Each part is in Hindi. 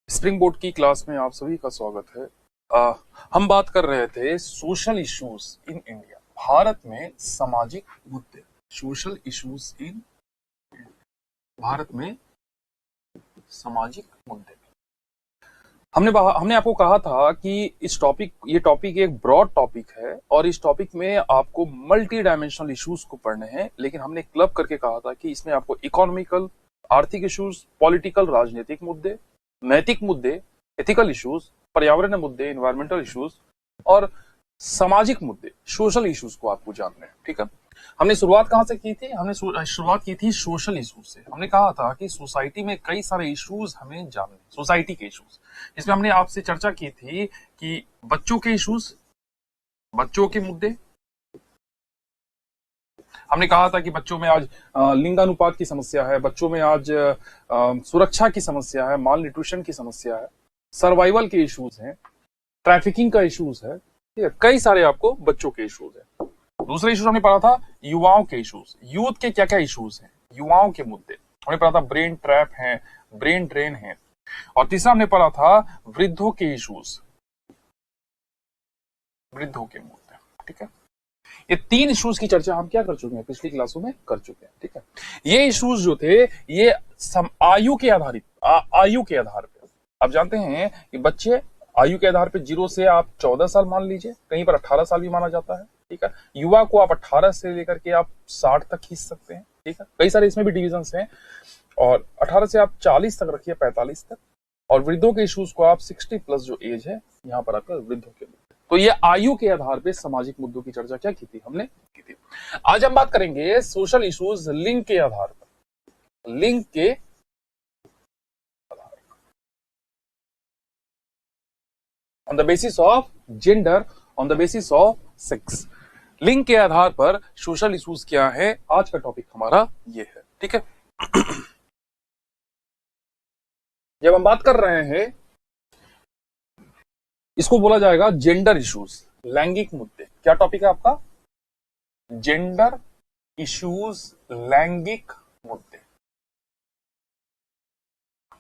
स्प्रिंग बोर्ड की क्लास में आप सभी का स्वागत है। हम बात कर रहे थे social issues in India, Bharat में सामाजिक मुद्दे। सोशल इश्यूज इन भारत में सामाजिक मुद्दे। हमने आपको कहा था कि ये टॉपिक एक ब्रॉड टॉपिक है और इस टॉपिक में आपको मल्टी डायमेंशनल इश्यूज को पढ़ने हैं, लेकिन हमने क्लब करके कहा था कि इसमें आपको इकोनॉमिकल, आर्थिक इश्यूज, पॉलिटिकल, राजनीतिक मुद्दे, नैतिक मुद्दे, एथिकल इश्यूज, पर्यावरण मुद्दे, एनवायरमेंटल इश्यूज और सामाजिक मुद्दे, सोशल इश्यूज को आपको जानना है। ठीक है, हमने शुरुआत कहां से की थी? हमने शुरुआत की थी सोशल इश्यूज से। हमने कहा था कि सोसाइटी में कई सारे इश्यूज हमें जानने, सोसाइटी के इश्यूज। इसमें हमने आपसे चर्चा की थी कि बच्चों के इश्यूज, बच्चों के मुद्दे। हमने कहा था कि बच्चों में आज लिंगानुपात की समस्या है, बच्चों में आज सुरक्षा की समस्या है, माल न्यूट्रिशन की समस्या है, सर्वाइवल के इश्यूज हैं, ट्रैफिकिंग का इश्यूज है, ठीक है, कई सारे आपको बच्चों के इश्यूज है। दूसरा इश्यूज हमने पढ़ा था युवाओं के इश्यूज, यूथ के क्या क्या इश्यूज हैं, युवाओं के मुद्दे। हमने पढ़ा था ब्रेन ट्रैप है, ब्रेन ड्रेन है। और तीसरा हमने पढ़ा था वृद्धों के इश्यूज, वृद्धों के मुद्दे। ठीक है, ये तीन इश्यूज की चर्चा हम क्या कर चुके हैं, पिछली क्लासों में कर चुके हैं। ठीक है, ये इश्यूज जो थे ये आयु के आधारित, आयु के आधार पे। आप जानते हैं कि बच्चे आयु के आधार पे 0 से आप 14 साल मान लीजिए, कहीं पर 18 साल भी माना जाता है। ठीक है, युवा को आप 18 से लेकर के आप 60 तक खींच सकते हैं। ठीक है, कई सारे इसमें भी डिविजन्स हैं। और 18 से आप 40 तक रखिए, 45 तक। और वृद्धों के इश्यूज को आप 60 प्लस जो एज है यहाँ पर आपका वृद्धों के। तो ये आयु के आधार पे सामाजिक मुद्दों की चर्चा क्या की थी, हमने की थी। आज हम बात करेंगे सोशल इश्यूज लिंग के आधार पर, लिंग के आधार पर, on the basis of gender, on the basis of sex. लिंग के आधार पर सोशल इश्यूज क्या है, आज का टॉपिक हमारा ये है। ठीक है, जब हम बात कर रहे हैं, इसको बोला जाएगा जेंडर इश्यूज, लैंगिक मुद्दे। क्या टॉपिक है आपका? जेंडर इश्यूज, लैंगिक मुद्दे,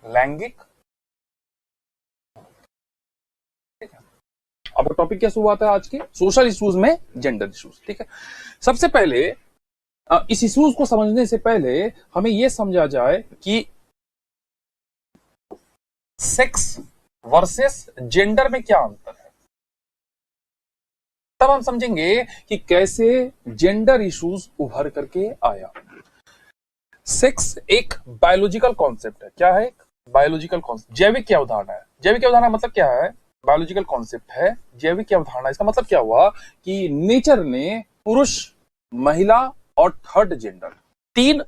लैंगिक। ठीक है, अब टॉपिक क्या शुरुआत है आज के? सोशल इश्यूज में जेंडर इश्यूज। ठीक है, सबसे पहले इस इश्यूज को समझने से पहले हमें यह समझा जाए कि सेक्स वर्सेस जेंडर में क्या अंतर है, तब हम समझेंगे कि कैसे जेंडर इश्यूज उभर करके आया। सेक्स एक बायोलॉजिकल कॉन्सेप्ट है। क्या है? एक बायोलॉजिकल कॉन्सेप्ट, जैविक अवधारणा है। जैविक अवधारणा मतलब क्या है? बायोलॉजिकल कॉन्सेप्ट है, जैविक अवधारणा। इसका मतलब क्या हुआ कि नेचर ने पुरुष, महिला और थर्ड जेंडर, 3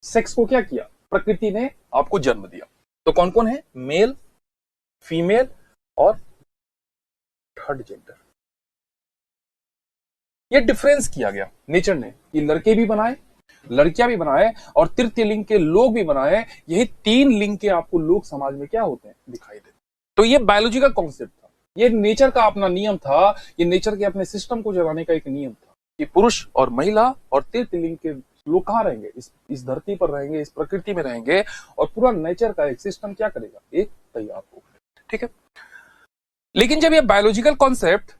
सेक्स को क्या किया? प्रकृति ने आपको जन्म दिया। तो कौन कौन है? मेल, फीमेल और थर्ड जेंडर। ये डिफरेंस किया गया नेचर ने कि लड़के भी बनाए, लड़कियां भी बनाए और तृतीय लिंग के लोग भी बनाए। यही 3 लिंग के आपको लोग समाज में क्या होते हैं? दिखाई देते। तो ये बायोलॉजिकल कॉन्सेप्ट था, ये नेचर का अपना नियम था, ये नेचर के अपने सिस्टम को चलाने का एक नियम था कि पुरुष और महिला और तृतीय लिंग के लोग कहां रहेंगे? इस धरती पर रहेंगे, इस प्रकृति में रहेंगे और पूरा नेचर का एक सिस्टम क्या करेगा? एक तैयार होगा। ठीक है, लेकिन जब ये बायोलॉजिकल कॉन्सेप्ट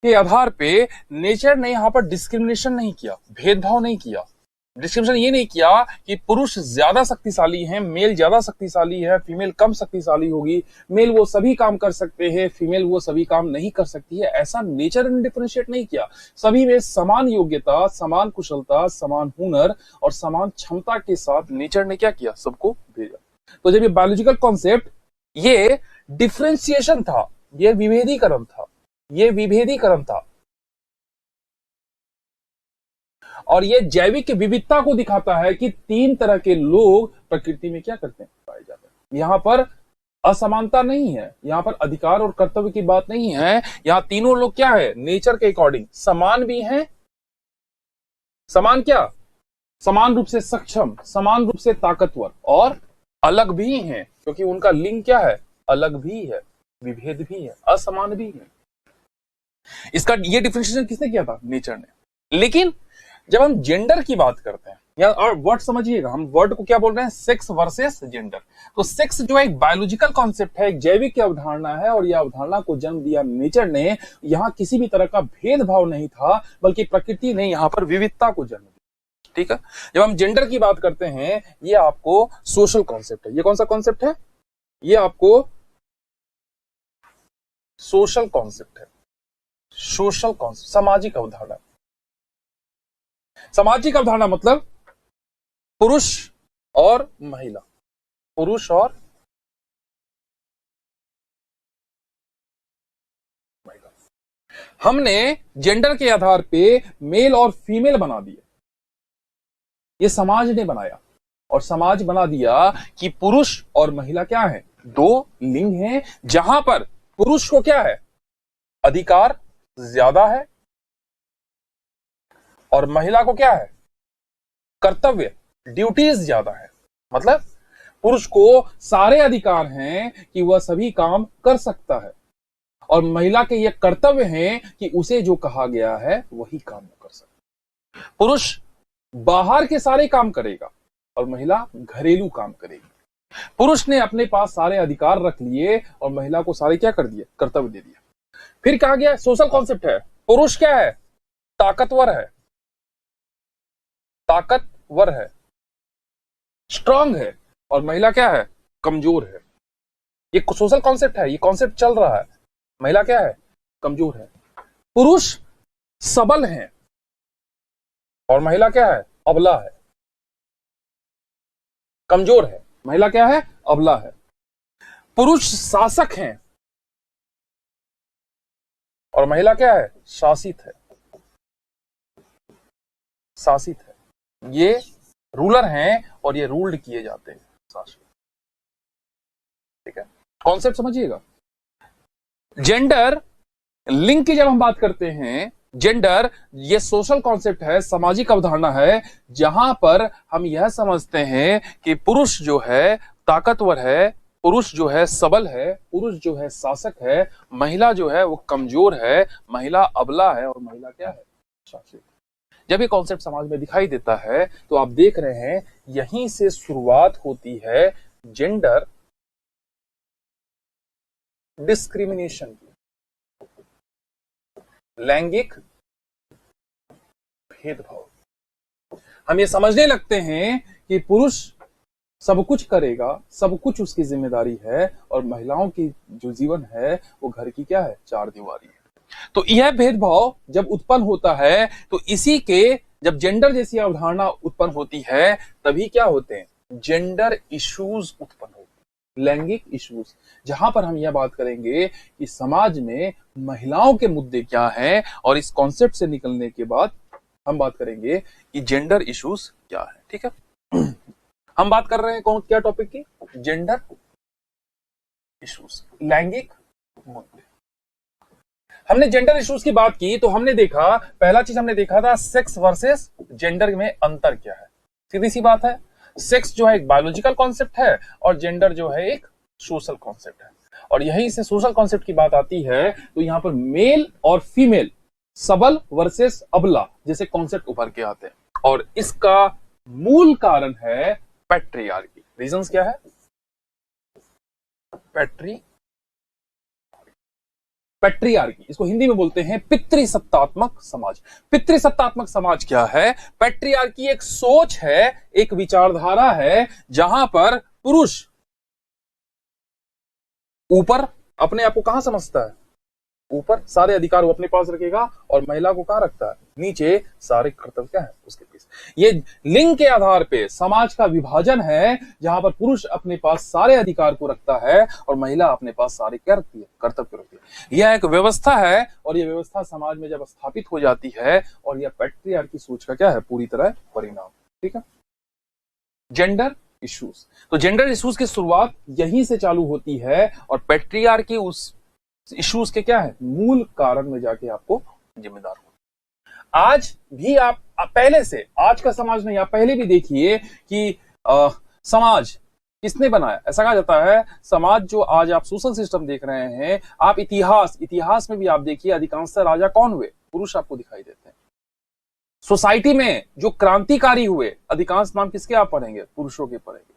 के आधार पे नेचर ने यहां पर डिस्क्रिमिनेशन नहीं किया, भेदभाव नहीं किया। डिस्क्रिमिनेशन ये नहीं किया कि पुरुष ज्यादा शक्तिशाली हैं, मेल ज्यादा शक्तिशाली है, फीमेल कम शक्तिशाली होगी, मेल वो सभी काम कर सकते हैं, फीमेल वो सभी काम नहीं कर सकती है। ऐसा नेचर ने डिफरेंशिएट नहीं किया। सभी में समान योग्यता, समान कुशलता, समान हुनर और समान क्षमता के साथ नेचर ने क्या किया? सबको भेजा। तो जब ये बायोलॉजिकल कॉन्सेप्ट, ये डिफरेंशिएशन था, ये विभेदीकरण था, ये विभेदीकरण था और ये जैविक विविधता को दिखाता है कि 3 तरह के लोग प्रकृति में क्या करते हैं? पाए जाते हैं। यहां पर असमानता नहीं है, यहां पर अधिकार और कर्तव्य की बात नहीं है। यहां तीनों लोग क्या है? नेचर के अकॉर्डिंग समान भी हैं। समान क्या? समान रूप से सक्षम, समान रूप से ताकतवर और अलग भी हैं, क्योंकि उनका लिंग क्या है? अलग भी है, विभेद भी है, असमान भी है। इसका ये डिफरेंशिएशन किसने किया था? नेचर ने। लेकिन जब हम जेंडर की बात करते हैं, या और वर्ड समझिएगा, हम वर्ड को क्या बोल रहे हैं, सेक्स वर्सेस जेंडर। तो सेक्स जो है एक बायोलॉजिकल कॉन्सेप्ट है, एक जैविक की अवधारणा है, और यह अवधारणा को जन्म दिया नेचर ने। यहां किसी भी तरह का भेदभाव नहीं था, बल्कि प्रकृति ने यहां पर विविधता को जन्म दिया। ठीक है, जब हम जेंडर की बात करते हैं, ये आपको सोशल कॉन्सेप्ट है। ये कौन सा कॉन्सेप्ट है, ये आपको सोशल कॉन्सेप्ट है, सोशल कॉन्सेप्ट, सामाजिक अवधारणा। सामाजिक अवधारणा मतलब पुरुष और महिला, पुरुष और महिला। हमने जेंडर के आधार पे मेल और फीमेल बना दिए, ये समाज ने बनाया, और समाज बना दिया कि पुरुष और महिला क्या है, दो लिंग हैं, जहां पर पुरुष को क्या है, अधिकार ज्यादा है, और महिला को क्या है, कर्तव्य, ड्यूटीज ज्यादा है। मतलब पुरुष को सारे अधिकार हैं कि वह सभी काम कर सकता है, और महिला के ये कर्तव्य हैं कि उसे जो कहा गया है वही काम कर सकता है। पुरुष बाहर के सारे काम करेगा और महिला घरेलू काम करेगी। पुरुष ने अपने पास सारे अधिकार रख लिए और महिला को सारे क्या कर दिए, कर्तव्य दे दिया। फिर कहा गया सोशल कॉन्सेप्ट है, पुरुष क्या है, ताकतवर है, ताकतवर है, स्ट्रांग है, और महिला क्या है, कमजोर है। ये सोशल कॉन्सेप्ट है, ये कॉन्सेप्ट चल रहा है। महिला क्या है, कमजोर है। पुरुष सबल है और महिला क्या है, अबला है, कमजोर है। महिला क्या है, अबला है। पुरुष शासक हैं और महिला क्या है, शासित है, शासित है। ये रूलर हैं और ये रूल्ड किए जाते हैं, शासक। ठीक है, कॉन्सेप्ट समझिएगा। जेंडर लिंग की जब हम बात करते हैं, जेंडर ये सोशल कॉन्सेप्ट है, सामाजिक अवधारणा है, जहां पर हम यह समझते हैं कि पुरुष जो है ताकतवर है, पुरुष जो है सबल है, पुरुष जो है शासक है, महिला जो है वो कमजोर है, महिला अबला है, और महिला क्या है, शासित। जब ये कॉन्सेप्ट समाज में दिखाई देता है तो आप देख रहे हैं यहीं से शुरुआत होती है जेंडर डिस्क्रिमिनेशन की, लैंगिक भेदभाव। हम ये समझने लगते हैं कि पुरुष सब कुछ करेगा, सब कुछ उसकी जिम्मेदारी है, और महिलाओं की जो जीवन है वो घर की क्या है, चार दीवारी है। तो यह भेदभाव जब उत्पन्न होता है तो इसी के, जब जेंडर जैसी अवधारणा उत्पन्न होती है तभी क्या होते हैं, जेंडर इश्यूज उत्पन्न होते हैं, लैंगिक इश्यूज। जहां पर हम यह बात करेंगे कि समाज में महिलाओं के मुद्दे क्या हैं, और इस कॉन्सेप्ट से निकलने के बाद हम बात करेंगे कि जेंडर इश्यूज क्या है। ठीक है, हम बात कर रहे हैं कौन क्या टॉपिक की, जेंडर इश्यूज, लैंगिक मुद्दे। हमने जेंडर इश्यूज की बात की तो हमने देखा, पहला चीज हमने देखा था सेक्स वर्सेस जेंडर में अंतर क्या है। सीधी सी बात है, सेक्स जो है एक बायोलॉजिकल कॉन्सेप्ट है और जेंडर जो है एक सोशल कॉन्सेप्ट है। और यहीं से सोशल कॉन्सेप्ट की बात आती है तो यहां पर मेल और फीमेल, सबल वर्सेस अबला जैसे कॉन्सेप्ट उभर के आते हैं, और इसका मूल कारण है पैट्रियार्की। रीजंस क्या है, पैट्रियार्की, इसको हिंदी में बोलते हैं पितृसत्तात्मक समाज। पितृसत्तात्मक समाज क्या है, पैट्रियार्की एक सोच है, एक विचारधारा है, जहां पर पुरुष ऊपर अपने आप को कहां समझता है, ऊपर सारे अधिकार वो अपने पास रखेगा, और महिला को कहां रखता है, नीचे सारे कर्तव्य क्या है उसके पीछे। ये लिंग के आधार पे समाज का विभाजन है, जहां पर पुरुष अपने पास सारे अधिकार को रखता है और महिला अपने पास सारे क्या रखती है, कर्तव्य रखती है। यह एक व्यवस्था है, और यह व्यवस्था समाज में जब स्थापित हो जाती है, और यह पैट्रियार्की सोच का क्या है, पूरी तरह परिणाम। ठीक है, जेंडर इश्यूज। तो जेंडर इश्यूज की शुरुआत यहीं से चालू होती है, और पैट्रियार्की उस इश्यूज के क्या है, मूल कारण में जाके आपको जिम्मेदार हो। आज भी आप पहले से, आज का समाज नहीं, आप पहले भी देखिए कि समाज किसने बनाया। ऐसा कहा जाता है समाज जो आज आप सोशल सिस्टम देख रहे हैं, आप इतिहास में भी आप देखिए अधिकांशतः राजा कौन हुए, पुरुष आपको दिखाई देते हैं। सोसाइटी में जो क्रांतिकारी हुए, अधिकांश नाम किसके आप पढ़ेंगे? पुरुषों के पढ़ेंगे।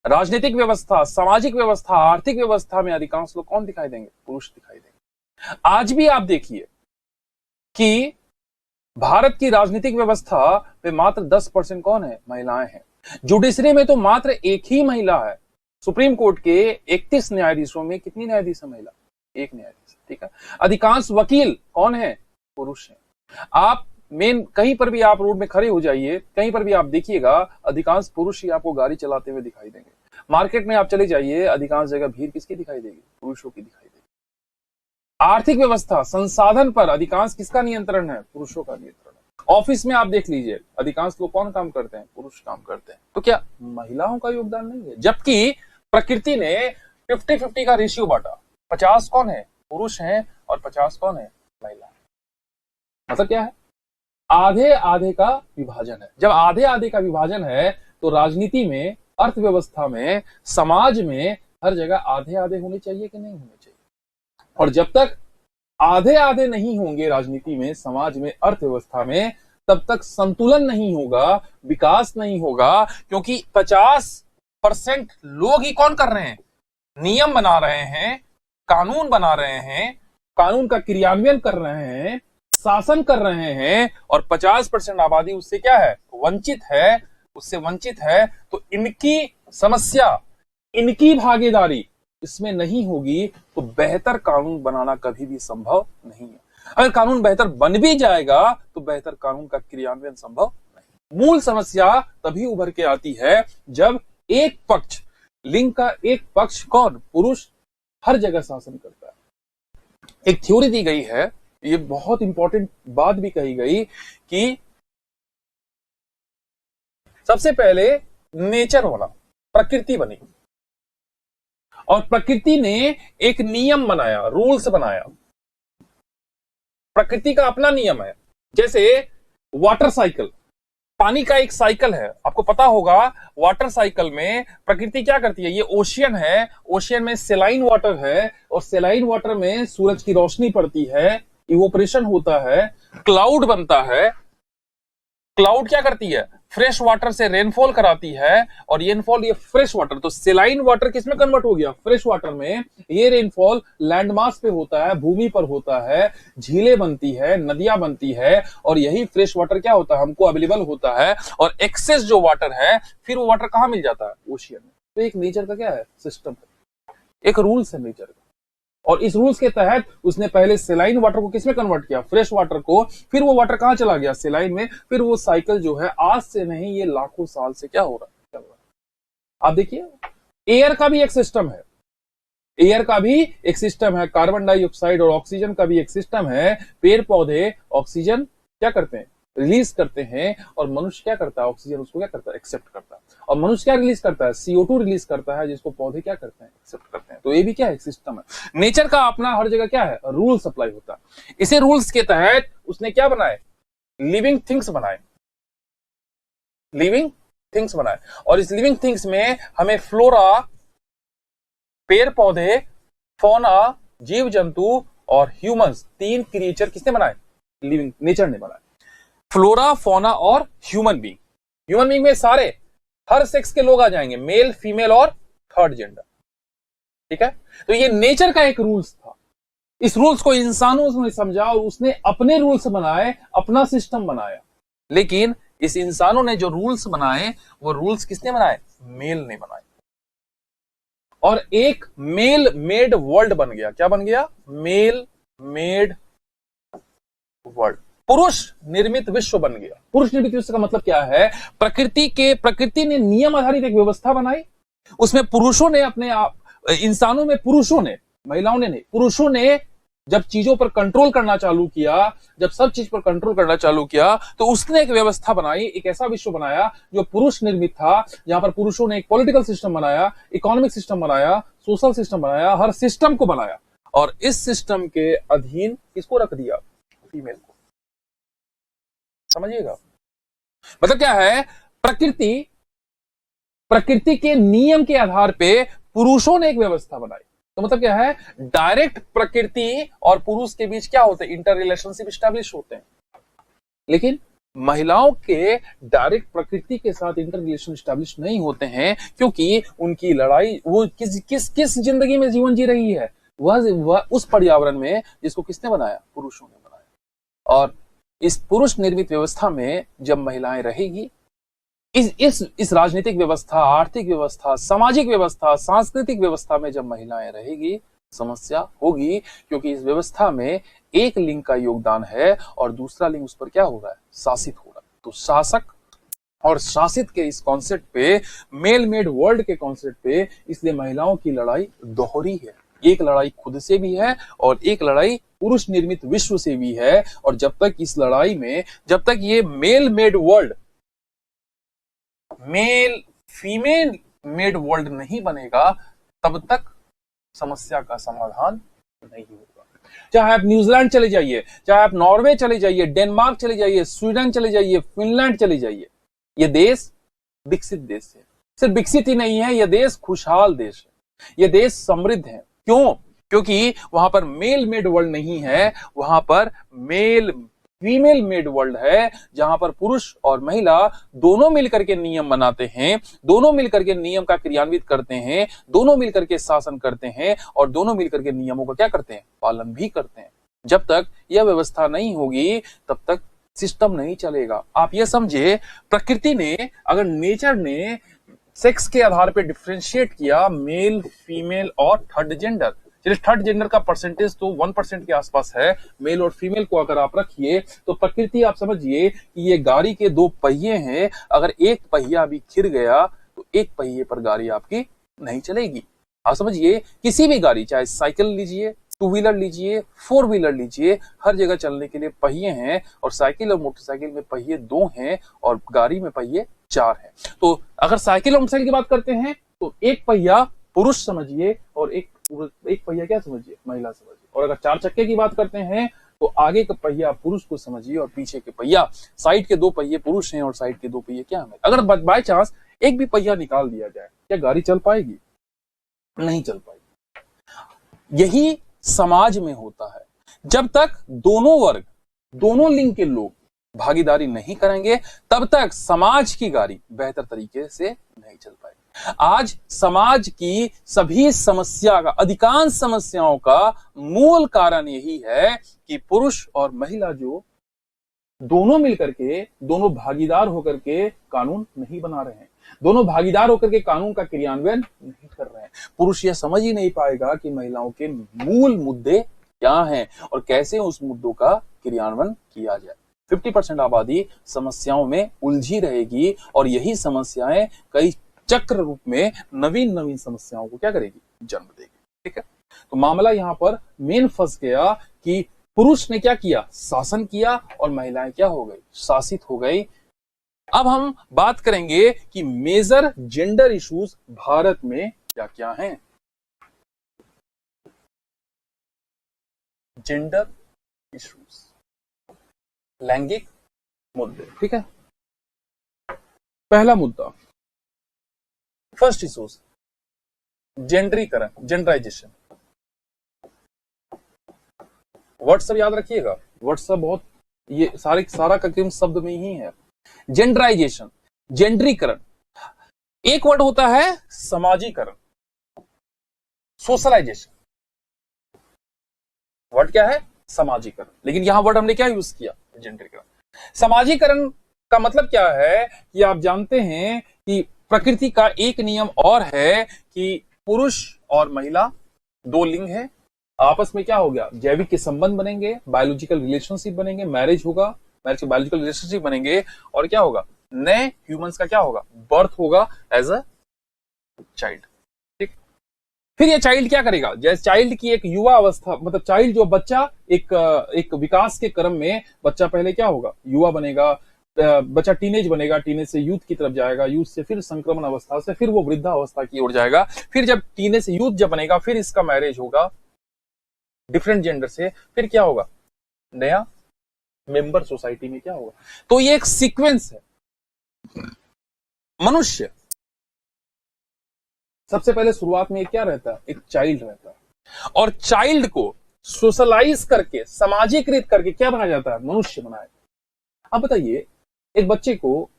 राजनीतिक व्यवस्था, सामाजिक व्यवस्था, आर्थिक व्यवस्था में अधिकांश लोग कौन दिखाई देंगे? पुरुष दिखाई देंगे। आज भी आप देखिए कि भारत की राजनीतिक व्यवस्था में मात्र 10% कौन है? महिलाएं हैं। जुडिशरी में तो मात्र एक ही महिला है। सुप्रीम कोर्ट के 31 न्यायाधीशों में कितनी न्यायाधीश है? महिला, एक न्यायाधीश। ठीक है। अधिकांश वकील कौन है? पुरुष हैं। आप मेन कहीं पर भी आप रोड में खड़े हो जाइए, कहीं पर भी आप देखिएगा, अधिकांश पुरुष ही आपको गाड़ी चलाते हुए दिखाई देंगे। मार्केट में आप चले जाइए, अधिकांश जगह भीड़ किसकी दिखाई देगी? पुरुषों की दिखाई देगी। आर्थिक व्यवस्था, संसाधन पर अधिकांश किसका नियंत्रण है? पुरुषों का नियंत्रण है। ऑफिस में आप देख लीजिए, अधिकांश लोग कौन काम करते हैं? पुरुष काम करते हैं। तो क्या महिलाओं का योगदान नहीं है? जबकि प्रकृति ने 50-50 का रेशियो बांटा। 50 कौन है? पुरुष हैं और 50 कौन है? महिला। मतलब क्या है? आधे आधे का विभाजन है। जब आधे आधे का विभाजन है तो राजनीति में, अर्थव्यवस्था में, समाज में हर जगह आधे आधे होने चाहिए कि नहीं होने चाहिए? और जब तक आधे आधे नहीं होंगे राजनीति में, समाज में, अर्थव्यवस्था में, तब तक संतुलन नहीं होगा, विकास नहीं होगा। क्योंकि 50% लोग ही कौन कर रहे हैं? नियम बना रहे हैं, कानून बना रहे हैं, कानून का क्रियान्वयन कर रहे हैं, शासन कर रहे हैं, और 50% आबादी उससे क्या है? वंचित है, उससे वंचित है। तो इनकी समस्या, इनकी भागीदारी इसमें नहीं होगी तो बेहतर कानून बनाना कभी भी संभव नहीं है। अगर कानून बेहतर बन भी जाएगा तो बेहतर कानून का क्रियान्वयन संभव नहीं। मूल समस्या तभी उभर के आती है जब एक पक्ष, लिंग का एक पक्ष कौन? पुरुष हर जगह शासन करता है। एक थ्योरी दी गई है, ये बहुत इंपॉर्टेंट बात भी कही गई कि सबसे पहले नेचर बना, प्रकृति बनी, और प्रकृति ने एक नियम बनाया, रूल्स बनाया। प्रकृति का अपना नियम है। जैसे वाटर साइकिल, पानी का एक साइकिल है, आपको पता होगा। वाटर साइकिल में प्रकृति क्या करती है? ये ओशियन है, ओशियन में सेलाइन वाटर है, और सेलाइन वाटर में सूरज की रोशनी पड़ती है, इवोपरेशन होता है, क्लाउड बनता है। क्लाउड क्या करती है? फ्रेश वाटर से रेनफॉल कराती है, और रेनफॉल, ये फ्रेश वाटर, तो सेलाइन वाटर किसमें कन्वर्ट हो गया? फ्रेश वाटर में। ये रेनफॉल लैंड मास पे होता है, भूमि पर होता है, झीलें बनती है, नदियां बनती है, और यही फ्रेश वाटर क्या होता है? हमको अवेलेबल होता है। और एक्सेस जो वाटर है, फिर वो वाटर कहां मिल जाता है? ओशियन में। तो एक नेचर का क्या है? सिस्टम है, एक रूल्स है नेचर का। और इस रूल्स के तहत उसने पहले सेलाइन वाटर को किसमें कन्वर्ट किया? फ्रेश वाटर को। फिर वो वाटर कहां चला गया? सेलाइन में। फिर वो साइकिल जो है आज से नहीं, ये लाखों साल से क्या हो रहा है? चल रहा है। आप देखिए, एयर का भी एक सिस्टम है, एयर का भी एक सिस्टम है। कार्बन डाइऑक्साइड और ऑक्सीजन का भी एक सिस्टम है। पेड़ पौधे ऑक्सीजन क्या करते हैं? रिलीज करते हैं, और मनुष्य क्या करता है? ऑक्सीजन उसको क्या करता है? एक्सेप्ट करता है। और मनुष्य क्या रिलीज करता है? CO2 रिलीज करता है, जिसको पौधे क्या करते हैं? एक्सेप्ट करते हैं। तो ये भी क्या है? सिस्टम है। नेचर का अपना हर जगह क्या है? रूल सप्लाई होता है। इसे रूल्स के तहत उसने क्या बनाए? लिविंग थिंग्स बनाए, लिविंग थिंग्स बनाए। और इस लिविंग थिंग्स में हमें फ्लोरा, पेड़ पौधे, फौना, जीव जंतु और ह्यूमंस, 3 क्रिएचर किसने बनाए? लिविंग, नेचर ने बनाए। फ्लोरा, फौना और ह्यूमन बीइंग। ह्यूमन बीइंग में सारे, हर सेक्स के लोग आ जाएंगे, मेल, फीमेल और थर्ड जेंडर। ठीक है। तो ये नेचर का एक रूल्स था। इस रूल्स को इंसानों ने समझा और उसने अपने रूल्स बनाए, अपना सिस्टम बनाया। लेकिन इस इंसानों ने जो रूल्स बनाए, वो रूल्स किसने बनाए? मेल ने बनाए। और एक मेल मेड वर्ल्ड बन गया। क्या बन गया? मेल मेड वर्ल्ड, पुरुष निर्मित विश्व बन गया। पुरुष निर्मित विश्व का मतलब क्या है? प्रकृति ने नियम आधारित एक व्यवस्था बनाई, उसमें पुरुषों ने अपने आप, इंसानों में पुरुषों ने, महिलाओं ने नहीं, पुरुषों ने जब चीजों पर कंट्रोल करना चालू किया, जब सब चीज पर कंट्रोल करना चालू किया, तो उसने एक व्यवस्था बनाई, एक ऐसा विश्व बनाया जो पुरुष निर्मित था, जहां पर पुरुषों ने एक पॉलिटिकल सिस्टम बनाया, इकोनॉमिक सिस्टम बनाया, सोशल सिस्टम बनाया, हर सिस्टम को बनाया। और इस सिस्टम के अधीन किसको रख दिया? फीमेल को। समझिएगा मतलब क्या है? प्रकृति के नियम के आधार पे पुरुषों ने एक व्यवस्था बनाई। तो मतलब क्या है? डायरेक्ट प्रकृति और पुरुष के बीच क्या होते हैं? इंटर रिलेशनशिप स्टैब्लिश होते हैं। लेकिन महिलाओं के डायरेक्ट प्रकृति के साथ इंटर रिलेशन स्टैब्लिश नहीं होते हैं, क्योंकि उनकी लड़ाई वो किस जिंदगी में जीवन जी रही है, वह उस पर्यावरण में जिसको किसने बनाया, पुरुषों ने बनाया। और इस पुरुष निर्मित व्यवस्था में जब महिलाएं रहेगी, इस राजनीतिक व्यवस्था, आर्थिक व्यवस्था, सामाजिक व्यवस्था, सांस्कृतिक व्यवस्था में जब महिलाएं रहेगी, समस्या होगी, क्योंकि इस व्यवस्था में एक लिंग का योगदान है और दूसरा लिंग उस पर क्या हो रहा है, शासित हो रहा है। तो शासक और शासित के इस कॉन्सेप्ट पे, मेल मेड वर्ल्ड के कॉन्सेप्ट पे, इसलिए महिलाओं की लड़ाई दोहरी है। एक लड़ाई खुद से भी है और एक लड़ाई पुरुष निर्मित विश्व से भी है। और जब तक इस लड़ाई में, जब तक ये male made world, male female made world नहीं बनेगा, तब तक समस्या का समाधान नहीं होगा। चाहे आप न्यूजीलैंड चले जाइए, चाहे आप नॉर्वे चले जाइए, डेनमार्क चले जाइए, स्वीडन चले जाइए, फिनलैंड चले जाइए, ये देश विकसित देश है। सिर्फ विकसित ही नहीं है, यह देश खुशहाल देश है, यह देश समृद्ध है। क्यों? क्योंकि वहां पर मेल मेड वर्ल्ड नहीं है, वहां पर फीमेल मेड वर्ल्ड है, जहां पर पुरुष और महिला दोनों मिलकर के नियम बनाते हैं, दोनों मिलकर के नियम का क्रियान्वित करते हैं, दोनों मिलकर के शासन करते हैं और दोनों मिलकर के नियमों का क्या करते हैं, पालन भी करते हैं। जब तक यह व्यवस्था नहीं होगी, तब तक सिस्टम नहीं चलेगा। आप यह समझिए, प्रकृति ने, अगर नेचर ने सेक्स के आधार पर डिफ्रेंशिएट किया, मेल, फीमेल और थर्ड जेंडर, चलिए थर्ड जेंडर का परसेंटेज तो 1% के आसपास है, मेल और फीमेल को अगर आप रखिए, तो प्रकृति, आप समझिए कि ये गाड़ी के दो पहिए हैं, अगर एक पहिया भी खिर गया तो एक पहिए पर गाड़ी आपकी नहीं चलेगी। आप समझिए, किसी भी गाड़ी, चाहे साइकिल लीजिए, टू व्हीलर लीजिए, फोर व्हीलर लीजिए, हर जगह चलने के लिए पहिए हैं, और साइकिल और मोटरसाइकिल में पहिए 2 हैं और गाड़ी में पहिए 4 हैं। तो अगर साइकिल और मोटरसाइकिल की बात करते हैं तो एक पहिया पुरुष समझिए और एक पहिया क्या समझिए, महिला समझिए। और अगर 4 चक्के की बात करते हैं तो आगे का पहिया पुरुष को समझिए और पीछे के पहिया, साइड के 2 पहिए पुरुष हैं और साइड के 2 पहिए क्या हैं। अगर बाय चांस एक भी पहिया निकाल दिया जाए, क्या गाड़ी चल पाएगी? नहीं चल पाएगी। यही समाज में होता है। जब तक दोनों वर्ग, दोनों लिंग के लोग भागीदारी नहीं करेंगे, तब तक समाज की गाड़ी बेहतर तरीके से नहीं चल पाएगी। आज समाज की सभी समस्या का, अधिकांश समस्याओं का मूल कारण यही है कि पुरुष और महिला जो दोनों मिलकर के, दोनों भागीदार होकर के कानून नहीं बना रहे हैं, दोनों भागीदार होकर के कानून का क्रियान्वयन नहीं कर रहे हैं। पुरुष यह समझ ही नहीं पाएगा कि महिलाओं के मूल मुद्दे क्या हैं और कैसे उस मुद्दों का क्रियान्वयन किया जाए। 50% आबादी समस्याओं में उलझी रहेगी और यही समस्याएं कई चक्र रूप में नवीन समस्याओं को क्या करेगी, जन्म देगी। ठीक है, तो मामला यहां पर मेन फंस गया कि पुरुष ने क्या किया, शासन किया, और महिलाएं क्या हो गई, शासित हो गई। अब हम बात करेंगे कि मेजर जेंडर इश्यूज भारत में क्या क्या हैं। जेंडर इश्यूज, लैंगिक मुद्दे। ठीक है, पहला मुद्दा, फर्स्ट इश्यूज, जेंडरीकरण, जेंडराइजेशन। वर्ड सब याद रखिएगा, वर्ड सब बहुत, ये सारा का क्रम शब्द में ही है। जेंडराइजेशन, जेंडरीकरण। एक वर्ड होता है समाजीकरण, सोशलाइजेशन। वर्ड क्या है, समाजीकरण, लेकिन यहां वर्ड हमने क्या यूज किया, जेंडरीकरण। समाजीकरण का मतलब क्या है कि आप जानते हैं कि प्रकृति का एक नियम और है कि पुरुष और महिला 2 लिंग है, आपस में क्या हो गया, जैविक के संबंध बनेंगे, बायोलॉजिकल रिलेशनशिप बनेंगे, मैरिज होगा, मैरिज के बायोलॉजिकल रिलेशनशिप बनेंगे, और क्या होगा, नए ह्यूमंस का क्या होगा, बर्थ होगा एज अ चाइल्ड। ठीक, फिर ये चाइल्ड क्या करेगा, जैसे चाइल्ड की एक युवा अवस्था, मतलब चाइल्ड जो बच्चा, एक विकास के क्रम में बच्चा पहले क्या होगा, युवा बनेगा, बच्चा टीनेज बनेगा, टीनेज से यूथ की तरफ जाएगा, यूथ से फिर संक्रमण अवस्था से फिर वो वृद्धावस्था की ओर जाएगा, फिर जब टीनेज से यूथ जब बनेगा, फिर इसका मैरिज होगा डिफरेंट जेंडर से, फिर क्या होगा, नया मेंबर सोसाइटी में क्या होगा। तो ये एक सीक्वेंस है। मनुष्य सबसे पहले शुरुआत में क्या रहता है, एक चाइल्ड रहता है, और चाइल्ड को सोशलाइज करके, समाजीकृत करके क्या बनाया जाता है, मनुष्य बनाया। अब बताइए, एक बच्चे को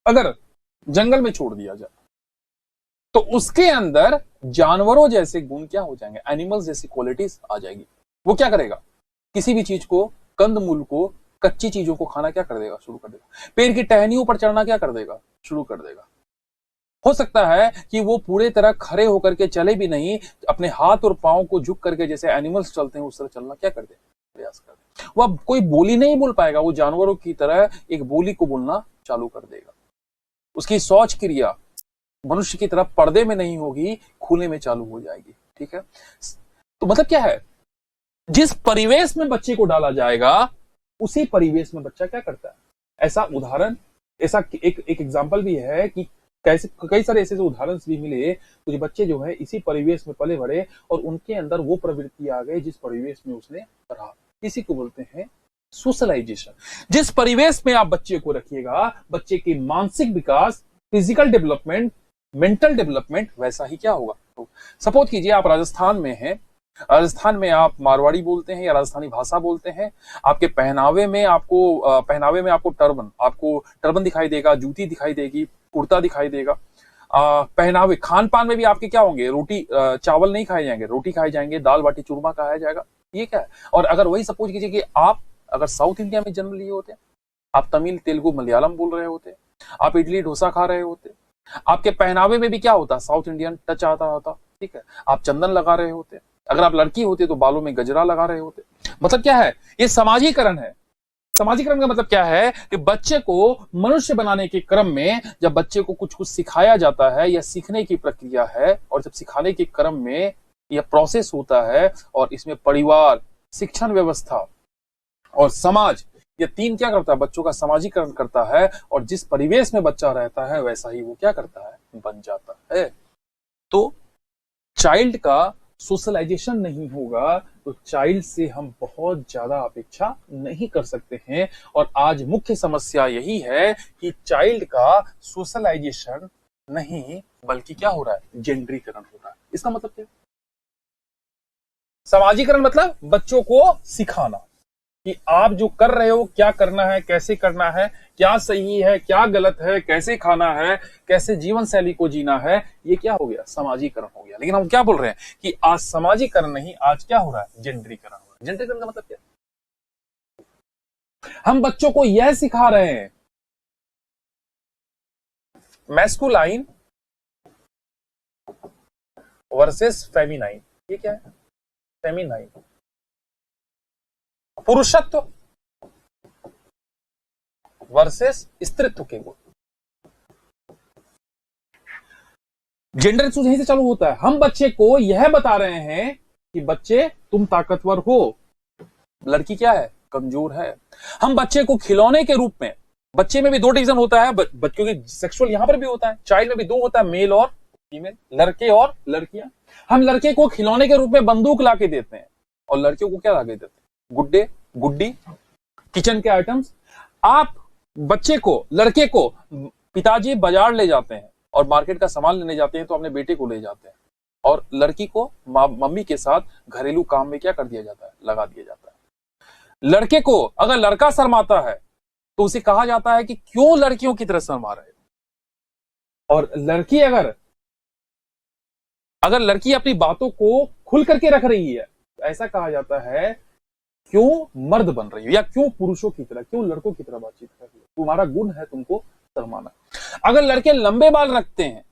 अगर जंगल में छोड़ दिया जाए तो उसके अंदर जानवरों जैसे गुण क्या हो जाएंगे, एनिमल्स जैसी क्वालिटीज आ जाएगी। वो क्या करेगा, किसी भी चीज को, कंदमूल को, कच्ची चीजों को खाना क्या कर देगा, शुरू कर देगा। पेड़ की टहनियों पर चढ़ना क्या कर देगा, शुरू कर देगा। हो सकता है कि वो पूरे तरह खड़े होकर के चले भी नहीं, अपने हाथ और पांव को झुक करके जैसे एनिमल्स चलते हैं उस तरह चलना क्या कर दे, प्रयास कर दे। वो अब कोई बोली नहीं बोल पाएगा, वो जानवरों की तरह एक बोली को बोलना चालू कर देगा। उसकी सोच क्रिया मनुष्य की तरह पर्दे में नहीं होगी, खुले में चालू हो जाएगी। ठीक है, तो मतलब क्या है, जिस परिवेश में बच्चे को डाला जाएगा उसी परिवेश में बच्चा क्या करता है। ऐसा उदाहरण, ऐसा एक एग्जाम्पल भी है कि कैसे कई सारे ऐसे उदाहरण भी मिले, कुछ बच्चे जो है इसी परिवेश में पले बड़े और उनके अंदर वो प्रवृत्ति आ गई जिस परिवेश में उसने रहा। इसी को बोलते हैं सोशलाइजेशन। जिस परिवेश में आप बच्चे को रखिएगा, बच्चे की मानसिक विकास, फिजिकल डेवलपमेंट, मेंटल डेवलपमेंट वैसा ही क्या होगा। तो सपोज कीजिए आप राजस्थान में हैं, राजस्थान में आप मारवाड़ी बोलते हैं या राजस्थानी भाषा बोलते हैं। आपके पहनावे में आपको टर्बन दिखाई देगा, जूती दिखाई देगी, कुर्ता दिखाई देगा। पहनावे, खान पान में भी आपके क्या होंगे, रोटी चावल नहीं खाए जाएंगे, रोटी खाए जाएंगे, दाल बाटी चूरमा खाया जाएगा। ये क्या है। और अगर वही सपोज कीजिए कि आप अगर साउथ इंडिया में जन्म लिए होते, आप तमिल, तेलुगु, मलयालम बोल रहे होते, आप इडली डोसा खा रहे होते, आपके पहनावे में भी क्या होता, साउथ इंडियन टच आता होता। ठीक है, आप चंदन लगा रहे होते, अगर आप लड़की होते तो बालों में गजरा लगा रहे होते। मतलब क्या है, ये समाजीकरण है। समाजीकरण का मतलब क्या है कि बच्चे को मनुष्य बनाने के क्रम में जब बच्चे को कुछ कुछ सिखाया जाता है या सीखने की प्रक्रिया है, और जब सिखाने के क्रम में यह प्रोसेस होता है और इसमें परिवार, शिक्षण व्यवस्था और समाज, ये तीन क्या करता है, बच्चों का समाजीकरण करता है। और जिस परिवेश में बच्चा रहता है वैसा ही वो क्या करता है, बन जाता है। तो चाइल्ड का सोशलाइजेशन नहीं होगा तो चाइल्ड से हम बहुत ज्यादा अपेक्षा नहीं कर सकते हैं। और आज मुख्य समस्या यही है कि चाइल्ड का सोशलाइजेशन नहीं बल्कि क्या हो रहा है, जेंडरीकरण हो रहा है। इसका मतलब क्या, समाजीकरण मतलब बच्चों को सिखाना कि आप जो कर रहे हो क्या करना है, कैसे करना है, क्या सही है, क्या गलत है, कैसे खाना है, कैसे जीवन शैली को जीना है। ये क्या हो गया, समाजीकरण हो गया। लेकिन हम क्या बोल रहे हैं कि आज समाजीकरण नहीं, आज क्या हो रहा है, जेंडरीकरण हो रहा है। जेंडरीकरण का मतलब क्या, हम बच्चों को यह सिखा रहे हैं मैस्कुलाइन वर्सेस फेमिनाइन। ये क्या है, फेमिनाइन पुरुषत्व वर्सेस स्त्रीत्व के गुण। जेंडर यहीं से चालू होता है। हम बच्चे को यह बता रहे हैं कि बच्चे तुम ताकतवर हो, लड़की क्या है, कमजोर है। हम बच्चे को खिलौने के रूप में, बच्चे में भी दो डिवीजन होता है, बच्चों के सेक्सुअल यहां पर भी होता है, चाइल्ड में भी दो होता है, मेल और फीमेल, लड़के और लड़कियां। हम लड़के को खिलौने के रूप में बंदूक ला के देते हैं और लड़कियों को क्या ला के देते हैं, गुड्डे, गुड्डी, किचन के आइटम्स। आप बच्चे को, लड़के को पिताजी बाजार ले जाते हैं और मार्केट का सामान लेने जाते हैं तो अपने बेटे को ले जाते हैं, और लड़की को मम्मी के साथ घरेलू काम में क्या कर दिया जाता है, लगा दिया जाता है। लड़के को अगर लड़का शर्माता है तो उसे कहा जाता है कि क्यों लड़कियों की तरह शर्मा रहे हो। और लड़की अगर लड़की अपनी बातों को खुल करके रख रही है तो ऐसा कहा जाता है क्यों मर्द बन रही हो, या क्यों पुरुषों की तरह, क्यों लड़कों की तरह बातचीत कर रही हो, तुम्हारा गुण है तुमको शर्माना। अगर लड़के लंबे बाल रखते हैं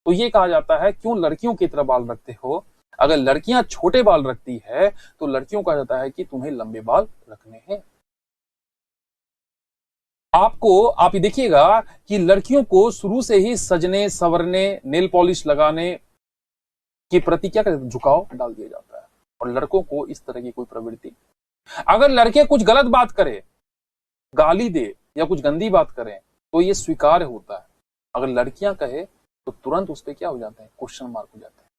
तो ये कहा जाता है क्यों लड़कियों की तरह बाल रखते हो। अगर लड़कियां छोटे बाल रखती है तो लड़कियों कहा जाता है कि तुम्हें लंबे बाल रखने हैं। आप ये देखिएगा कि लड़कियों को शुरू से ही सजने, संवरने, नेल पॉलिश लगाने के प्रति क्या करते, झुकाव डाल दिया जाता है, और लड़कों को इस तरह की कोई प्रवृत्ति। अगर लड़के कुछ गलत बात करे, गाली दे या कुछ गंदी बात करें तो ये स्वीकार्य होता है। अगर लड़कियां कहे तो तुरंत उस पर क्या हो जाते हैं, क्वेश्चन मार्क हो जाते हैं।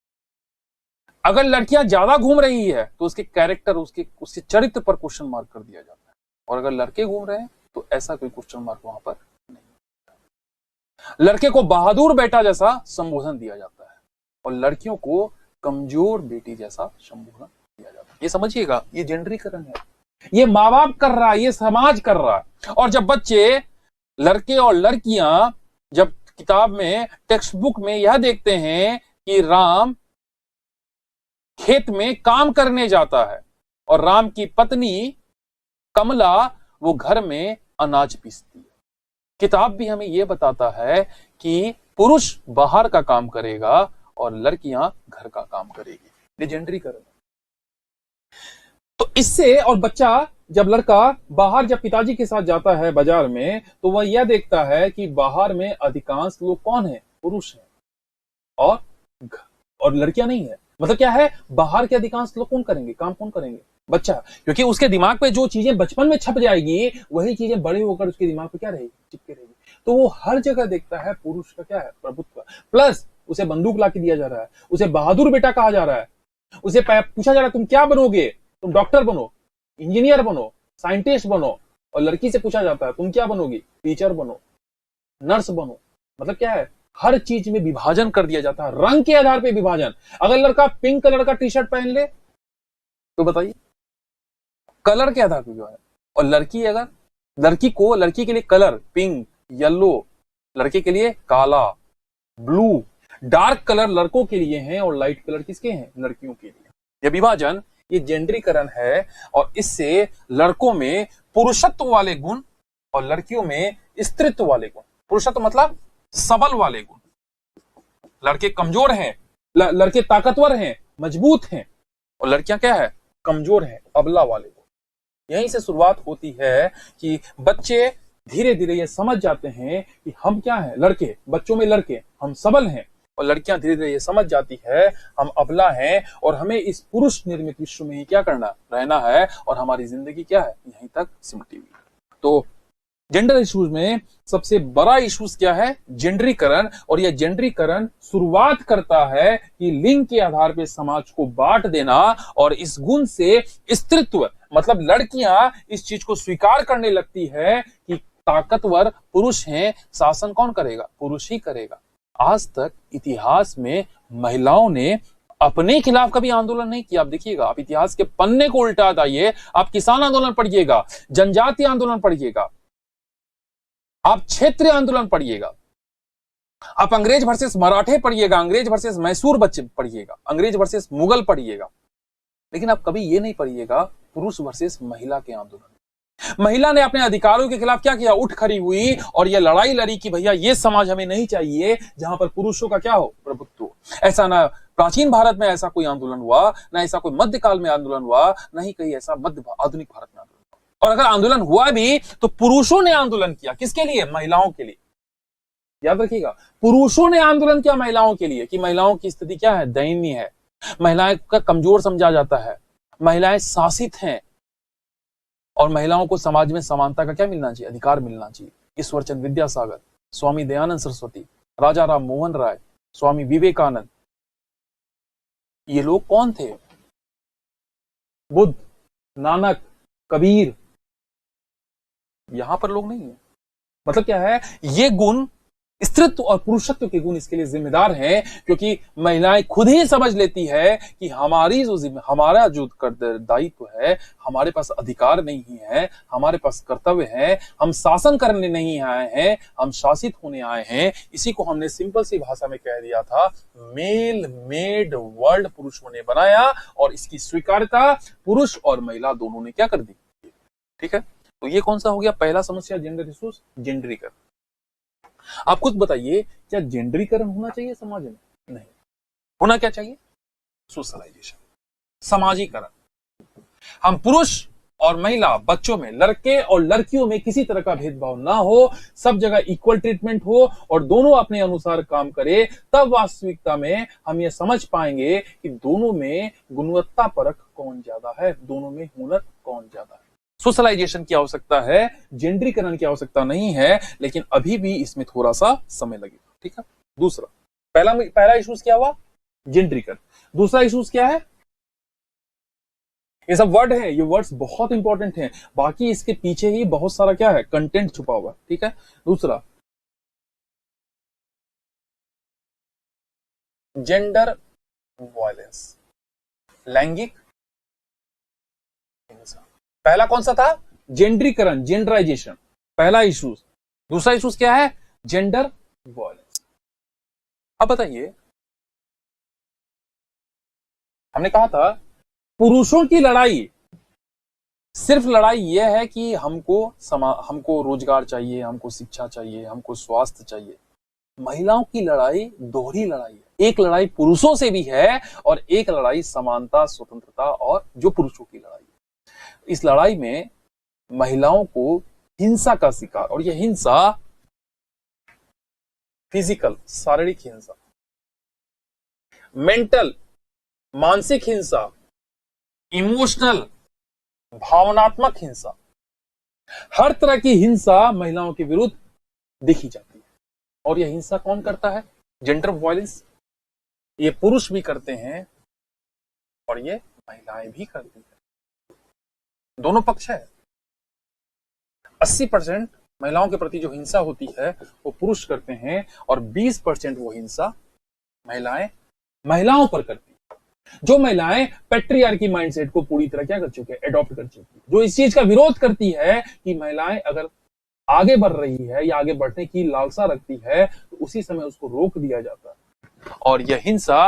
अगर लड़कियां ज्यादा घूम रही है तो उसके कैरेक्टर, उसके चरित्र पर क्वेश्चन मार्क कर दिया जाता है, और अगर लड़के घूम रहे हैं तो ऐसा कोई क्वेश्चन मार्क वहां पर नहीं। लड़के को बहादुर बेटा जैसा संबोधन दिया जाता है और लड़कियों को कमजोर बेटी जैसा संबोधन दिया जाता है। ये समझिएगा, ये जेंडरीकरण है। ये माँ बाप कर रहा है, ये समाज कर रहा है। और जब बच्चे, लड़के और लड़कियां, जब किताब में, टेक्स्ट बुक में यह देखते हैं कि राम खेत में काम करने जाता है और राम की पत्नी कमला वो घर में अनाज पीसती है। किताब भी हमें यह बताता है कि पुरुष बाहर का काम करेगा और लड़कियां घर का काम करेगी। लेजेंडरीकरण। तो इससे, और बच्चा, जब लड़का बाहर, जब पिताजी के साथ जाता है बाजार में, तो वह यह देखता है कि बाहर में अधिकांश लोग कौन है? पुरुष है। और लड़कियां नहीं है। मतलब क्या है? बाहर के अधिकांश लोग कौन करेंगे? काम कौन करेंगे? बच्चा। क्योंकि उसके दिमाग पे जो चीजें बचपन में छप जाएगी, वही चीजें बड़े होकर उसके दिमाग पे क्या रहेगी? चिपके रहेगी। तो वो हर जगह देखता है पुरुष का क्या है? प्रभुत्व। प्लस उसे बंदूक ला के दिया जा रहा है, उसे बहादुर बेटा कहा जा रहा है, उसे पूछा जा रहा है तुम क्या बनोगे? तुम डॉक्टर बनो, इंजीनियर बनो, साइंटिस्ट बनो। और लड़की से पूछा जाता है तुम क्या बनोगी? टीचर बनो, नर्स बनो। मतलब क्या है? हर चीज में विभाजन कर दिया जाता है, रंग के आधार पर विभाजन। अगर लड़का पिंक कलर का टी शर्ट पहन ले तो बताइए, कलर के आधार पर विभाजन। और लड़की, अगर लड़की को, लड़की के लिए कलर पिंक, येलो, लड़के के लिए काला, ब्लू। डार्क कलर लड़कों के लिए हैं और लाइट कलर किसके हैं? लड़कियों के लिए। यह विभाजन, ये जेंडरीकरण है। और इससे लड़कों में पुरुषत्व वाले गुण और लड़कियों में स्त्रीत्व वाले गुण। पुरुषत्व मतलब सबल वाले गुण। लड़के कमजोर हैं, लड़के ताकतवर हैं, मजबूत हैं, और लड़कियां क्या है? कमजोर हैं, अबला वाले गुण। यहीं से शुरुआत होती है कि बच्चे धीरे धीरे ये समझ जाते हैं कि हम क्या हैं? लड़के, बच्चों में लड़के हम सबल हैं, और लड़कियां धीरे धीरे ये समझ जाती है हम अबला हैं, और हमें इस पुरुष निर्मित विश्व में ही क्या करना, रहना है, और हमारी जिंदगी क्या है? यहीं तक सिमटी हुई। तो जेंडर इश्यूज में सबसे बड़ा इश्यूज क्या है? जेंडरीकरण। और यह जेंडरीकरण शुरुआत करता है कि लिंग के आधार पर समाज को बांट देना, और इस गुण से स्त्रीत्व, मतलब लड़कियां इस चीज को स्वीकार करने लगती है कि ताकतवर पुरुष हैं, शासन कौन करेगा? पुरुष ही करेगा। आज तक इतिहास में महिलाओं ने अपने खिलाफ कभी आंदोलन नहीं किया। आप देखिएगा, आप इतिहास के पन्ने को उल्टा दाइए, आप किसान आंदोलन पढ़िएगा, जनजातीय आंदोलन पढ़िएगा, आप क्षेत्रीय आंदोलन पढ़िएगा, आप अंग्रेज वर्सेस मराठे पढ़िएगा, अंग्रेज वर्सेस मैसूर बच्चे पढ़िएगा, अंग्रेज वर्सेस मुगल पढ़िएगा, लेकिन आप कभी ये नहीं पढ़िएगा पुरुष वर्सेस महिला के आंदोलन। महिला ने अपने अधिकारों के खिलाफ क्या किया? उठ खड़ी हुई और यह लड़ाई लड़ी कि भैया ये समाज हमें नहीं चाहिए जहां पर पुरुषों का क्या हो? प्रभुत्व। ऐसा ना प्राचीन भारत में ऐसा कोई आंदोलन हुआ, ना ऐसा कोई मध्यकाल में आंदोलन हुआ, ना ही कहीं ऐसा मध्य आधुनिक भारत में आंदोलन हुआ। और अगर आंदोलन हुआ भी तो पुरुषों ने आंदोलन किया। किसके लिए? महिलाओं के लिए। याद रखिएगा, पुरुषों ने आंदोलन किया महिलाओं के लिए, कि महिलाओं की स्थिति क्या है? दयनीय है, महिलाएं का कमजोर समझा जाता है, महिलाएं शासित हैं, और महिलाओं को समाज में समानता का क्या मिलना चाहिए? अधिकार मिलना चाहिए। ईश्वरचंद्र विद्यासागर, स्वामी दयानंद सरस्वती, राजा राम मोहन राय, स्वामी विवेकानंद, ये लोग कौन थे? बुद्ध, नानक, कबीर, यहां पर लोग नहीं है। मतलब क्या है? ये गुण, स्त्रीत्व और पुरुषत्व के गुण इसके लिए जिम्मेदार हैं, क्योंकि महिलाएं खुद ही समझ लेती है कि हमारा जो दायित्व है, हमारे पास अधिकार नहीं है, हमारे पास कर्तव्य है, हम शासन करने नहीं आए हैं, हम शासित होने आए हैं। इसी को हमने सिंपल सी भाषा में कह दिया था, मेल मेड वर्ल्ड पुरुषों ने बनाया, और इसकी स्वीकार्यता पुरुष और महिला दोनों ने क्या कर दी? ठीक है। तो ये कौन सा हो गया? पहला समस्या, जेंडर इश्यूज, जेंडरीकरण। आप खुद बताइए, क्या जेंडरीकरण होना चाहिए समाज में? नहीं। होना क्या चाहिए? सोशलाइजेशन, समाजीकरण। हम पुरुष और महिला, बच्चों में, लड़के और लड़कियों में किसी तरह का भेदभाव ना हो, सब जगह इक्वल ट्रीटमेंट हो, और दोनों अपने अनुसार काम करे। तब वास्तविकता में हम ये समझ पाएंगे कि दोनों में गुणवत्ता परख कौन ज्यादा है, दोनों में हुनर कौन ज्यादा है। सोशलाइजेशन की आवश्यकता है, जेंडरीकरण की आवश्यकता नहीं है, लेकिन अभी भी इसमें थोड़ा सा समय लगेगा। ठीक है। दूसरा, पहला इश्यूज क्या हुआ? जेंडरीकरण। दूसरा इश्यूज क्या है? ये सब वर्ड है, ये वर्ड्स बहुत इंपॉर्टेंट हैं, बाकी इसके पीछे ही बहुत सारा क्या है? कंटेंट छुपा हुआ है। ठीक है। दूसरा, जेंडर वायलेंस, लैंगिक हिंसा। पहला कौन सा था? जेंडरीकरण, जेंडराइजेशन, पहला इशू। दूसरा इशू क्या है? Gender violence. अब बताइए, हमने कहा था पुरुषों की लड़ाई, सिर्फ लड़ाई यह है कि हमको रोजगार चाहिए, हमको शिक्षा चाहिए, हमको स्वास्थ्य चाहिए। महिलाओं की लड़ाई दोहरी लड़ाई है। एक लड़ाई पुरुषों से भी है और एक लड़ाई समानता, स्वतंत्रता और जो पुरुषों की लड़ाई है। इस लड़ाई में महिलाओं को हिंसा का शिकार, और यह हिंसा फिजिकल, शारीरिक हिंसा, मेंटल, मानसिक हिंसा, इमोशनल, भावनात्मक हिंसा, हर तरह की हिंसा महिलाओं के विरुद्ध देखी जाती है। और यह हिंसा कौन करता है? Gender violence. ये पुरुष भी करते हैं और ये महिलाएं भी करती हैं, दोनों पक्ष है। 80% महिलाओं के प्रति जो हिंसा होती है वो पुरुष करते हैं और 20% वो हिंसा महिलाओं पर करती है। जो महिलाएं पैट्रियार्की माइंडसेट को पूरी तरह क्या कर चुके हैं? एडॉप्ट कर चुकी है, जो इस चीज का विरोध करती है कि महिलाएं अगर आगे बढ़ रही है या आगे बढ़ने की लालसा रखती है तो उसी समय उसको रोक दिया जाता है। और यह हिंसा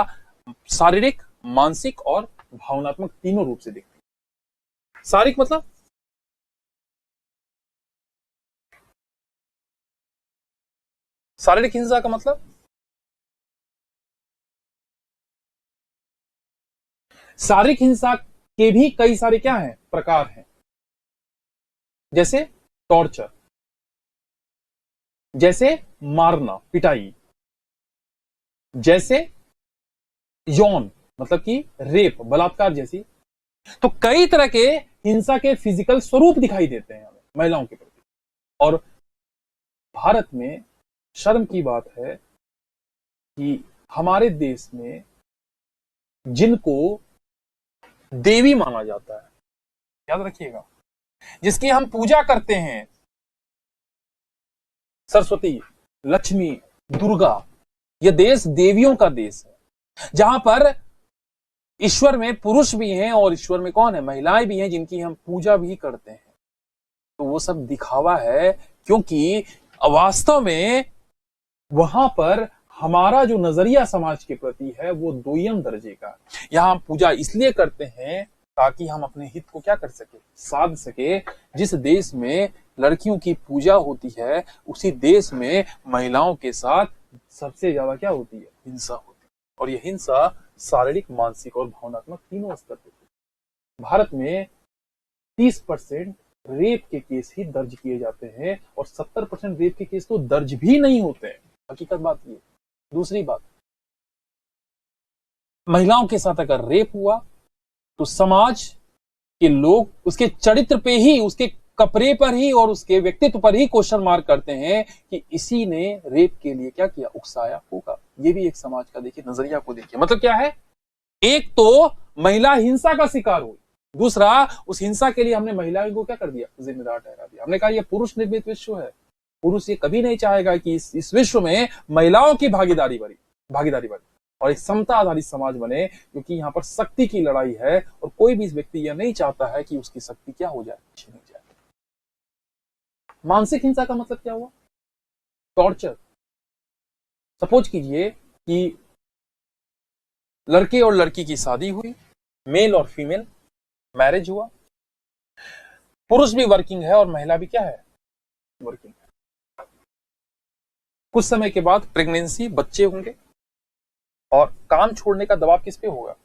शारीरिक, मानसिक और भावनात्मक तीनों रूप से दिखती है। शारीरिक मतलब शारीरिक हिंसा का मतलब शारीरिक हिंसा के भी कई सारे क्या हैं? प्रकार हैं। जैसे टॉर्चर, जैसे मारना, पिटाई, जैसे यौन मतलब कि रेप, बलात्कार जैसी। तो कई तरह के हिंसा के फिजिकल स्वरूप दिखाई देते हैं हमें महिलाओं के प्रति। और भारत में शर्म की बात है कि हमारे देश में जिनको देवी माना जाता है, याद रखिएगा, जिसकी हम पूजा करते हैं, सरस्वती, लक्ष्मी, दुर्गा, यह देश देवियों का देश है, जहां पर ईश्वर में पुरुष भी हैं और ईश्वर में कौन है? महिलाएं भी हैं, जिनकी हम पूजा भी करते हैं। तो वो सब दिखावा है, क्योंकि वास्तव में वहां पर हमारा जो नजरिया समाज के प्रति है वो दोयम दर्जे का। यहां हम पूजा इसलिए करते हैं ताकि हम अपने हित को क्या कर सके? साध सके। जिस देश में लड़कियों की पूजा होती है उसी देश में महिलाओं के साथ सबसे ज्यादा क्या होती है? हिंसा होती है। और यह हिंसा शारीरिक, मानसिक और भावनात्मक तीनों स्तर पर होती है। भारत में 30% रेप के केस ही दर्ज किए जाते हैं और 70% रेप के केस तो दर्ज भी नहीं होते हैं। हकीकत बात ये। दूसरी बात, महिलाओं के साथ अगर रेप हुआ तो समाज के लोग उसके चरित्र पे ही, उसके कपड़े पर ही और उसके व्यक्तित्व पर ही क्वेश्चन मार्क करते हैं कि इसी ने रेप के लिए क्या किया? उकसाया होगा। ये भी एक समाज का देखिए नजरिया को देखिए। मतलब क्या है? एक तो महिला हिंसा का शिकार हुई, दूसरा उस हिंसा के लिए हमने महिलाओं को क्या कर दिया? जिम्मेदार ठहरा दिया। हमने कहा यह पुरुष निर्मित विश्व है। पुरुष ये कभी नहीं चाहेगा कि इस विश्व में महिलाओं की भागीदारी बढ़े और एक समता आधारित समाज बने, क्योंकि यहाँ पर शक्ति की लड़ाई है और कोई भी व्यक्ति यह नहीं चाहता है कि उसकी शक्ति क्या हो जाए? छीनी जाए। मानसिक हिंसा का मतलब क्या हुआ? टॉर्चर। सपोज कीजिए कि लड़के और लड़की की शादी हुई, मेल और फीमेल मैरिज हुआ, पुरुष भी वर्किंग है और महिला भी क्या है? वर्किंग है। कुछ समय के बाद प्रेगनेंसी, बच्चे होंगे और काम छोड़ने का दबाव किस पे होगा?